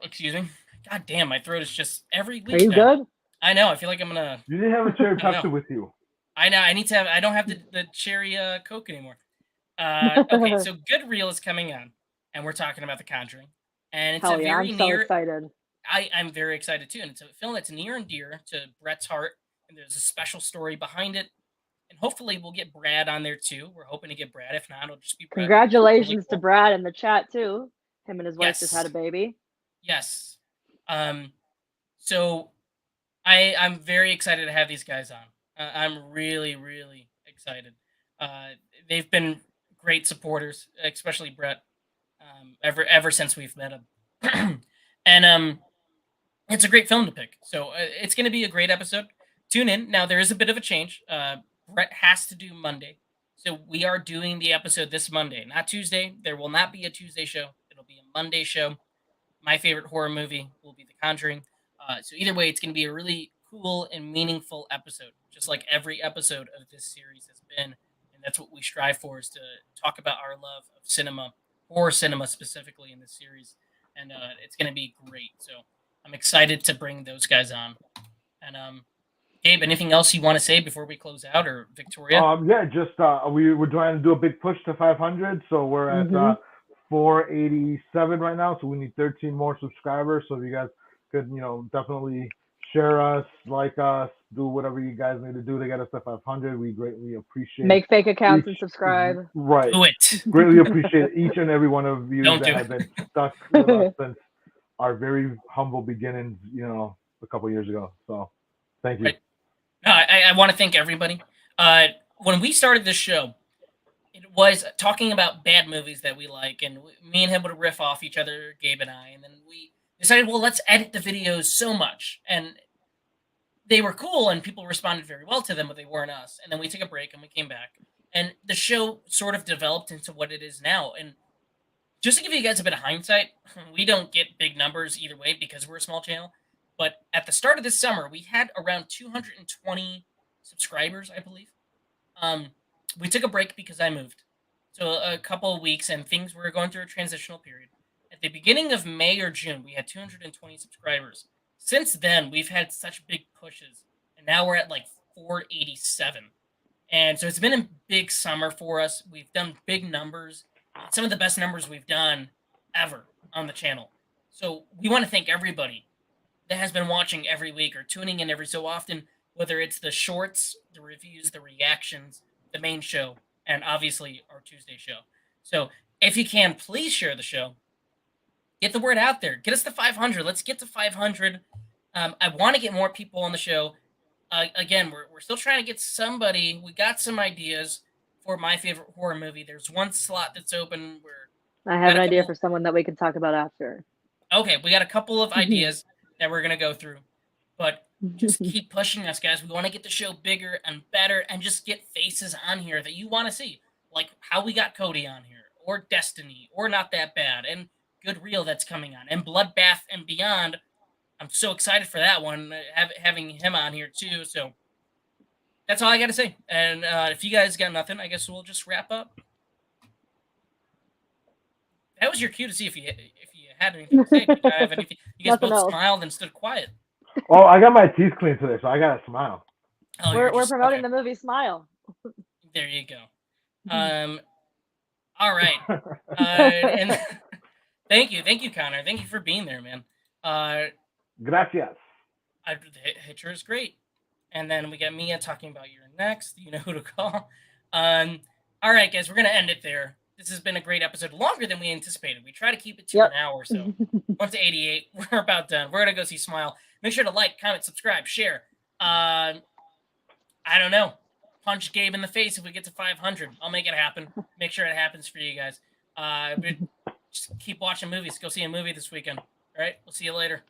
Speaker 1: excuse me. God damn, my throat is just every week.
Speaker 2: Are you good?
Speaker 1: I know. I feel like I'm going to.
Speaker 3: You didn't have a cherry Pepsi with you.
Speaker 1: I know. I don't have the cherry Coke anymore. Okay, so Good Reel is coming on, and we're talking about The Conjuring, and it's
Speaker 2: Hell
Speaker 1: a
Speaker 2: yeah,
Speaker 1: very
Speaker 2: I'm so
Speaker 1: near.
Speaker 2: excited.
Speaker 1: I'm very excited too, and it's a film that's near and dear to Brett's heart, and there's a special story behind it, and hopefully we'll get Brad on there too. We're hoping to get Brad. If not, it'll just be Brett. Really
Speaker 2: Congratulations to
Speaker 1: cool.
Speaker 2: Brad in the chat too. Him and his wife just had a
Speaker 1: Yes,
Speaker 2: baby.
Speaker 1: yes. Um, so I'm very excited to have these guys on. I'm really, really excited. Uh, they've been great supporters, especially Brett. Ever since we've met him, and it's a great film to pick. So it's going to be a great episode. Tune in. Now there is a bit of a change. Brett has to do Monday, so we are doing the episode this Monday, not Tuesday. There will not be a Tuesday show. It'll be a Monday show. My favorite horror movie will be The Conjuring. So either way, it's going to be a really cool and meaningful episode, just like every episode of this series has been. And that's what we strive for, is to talk about our love of cinema, horror cinema specifically in this series. And it's going to be great. So I'm excited to bring those guys on. And Gabe, anything else you want to say before we close out, or Victoria?
Speaker 3: Yeah, just we're trying to do a big push to 500, so we're at 487 right now. So we need 13 more subscribers. So if you guys could, definitely share us, like us, do whatever you guys need to do to get us to 500. We greatly appreciate.
Speaker 2: Make fake accounts and subscribe.
Speaker 3: Right.
Speaker 1: Do it.
Speaker 3: Greatly appreciate each and every one of you
Speaker 1: Don't
Speaker 3: that
Speaker 1: do
Speaker 3: have
Speaker 1: it.
Speaker 3: been stuck with us since our very humble beginnings, a couple years ago. So thank you.
Speaker 1: Right. No, I want to thank everybody. When we started this show, it was talking about bad movies that we like, and me and him would riff off each other, Gabe and I, and then we decided, well, let's edit the videos so much, and they were cool, and people responded very well to them, but they weren't us. And then we took a break, and we came back, and the show sort of developed into what it is now. And just to give you guys a bit of hindsight, we don't get big numbers either way because we're a small channel. But at the start of this summer, we had around 220 subscribers, I believe. We took a break because I moved. So a couple of weeks, and things were going through a transitional period. At the beginning of May or June, we had 220 subscribers. Since then, we've had such big pushes, and now we're at like 487. And so it's been a big summer for us. We've done big numbers, some of the best numbers we've done ever on the channel. So we want to thank everybody that has been watching every week or tuning in every so often, whether it's the shorts, the reviews, the reactions, the main show, and obviously our Tuesday show. So if you can, please share the show. Get the word out there. Get us to 500. Let's get to 500. I want to get more people on the show. Again, we're still trying to get somebody. We got some ideas for my favorite horror movie. There's one slot that's open.
Speaker 2: I have an idea for someone that we can talk about after.
Speaker 1: Okay, we got a couple of ideas that we're going to go through. But just keep pushing us, guys. We want to get the show bigger and better and just get faces on here that you want to see. Like how we got Cody on here, or Destiny, or Not That Bad, and Good Reel that's coming on, and Bloodbath and Beyond. I'm so excited for that one, having him on here too. So that's all I got to say. And if you guys got nothing, I guess we'll just wrap up. That was your cue to see if you had anything to say. Did you have anything? You guys both smiled and stood quiet.
Speaker 3: Oh, I got my teeth cleaned today, so I got to smile.
Speaker 1: Oh,
Speaker 2: we're promoting the movie Smile.
Speaker 1: There you go. All right. And thank you, Connor. Thank you for being there, man.
Speaker 3: Gracias.
Speaker 1: Hitcher is great. And then we got Mia talking about you're next. You know who to call. All right, guys, we're gonna end it there. This has been a great episode, longer than we anticipated. We try to keep it to an hour, so 1 to 88. We're about done. We're gonna go see Smile. Make sure to like, comment, subscribe, share. I don't know. Punch Gabe in the face if we get to 500. I'll make it happen. Make sure it happens for you guys. But just keep watching movies. Go see a movie this weekend. All right, we'll see you later.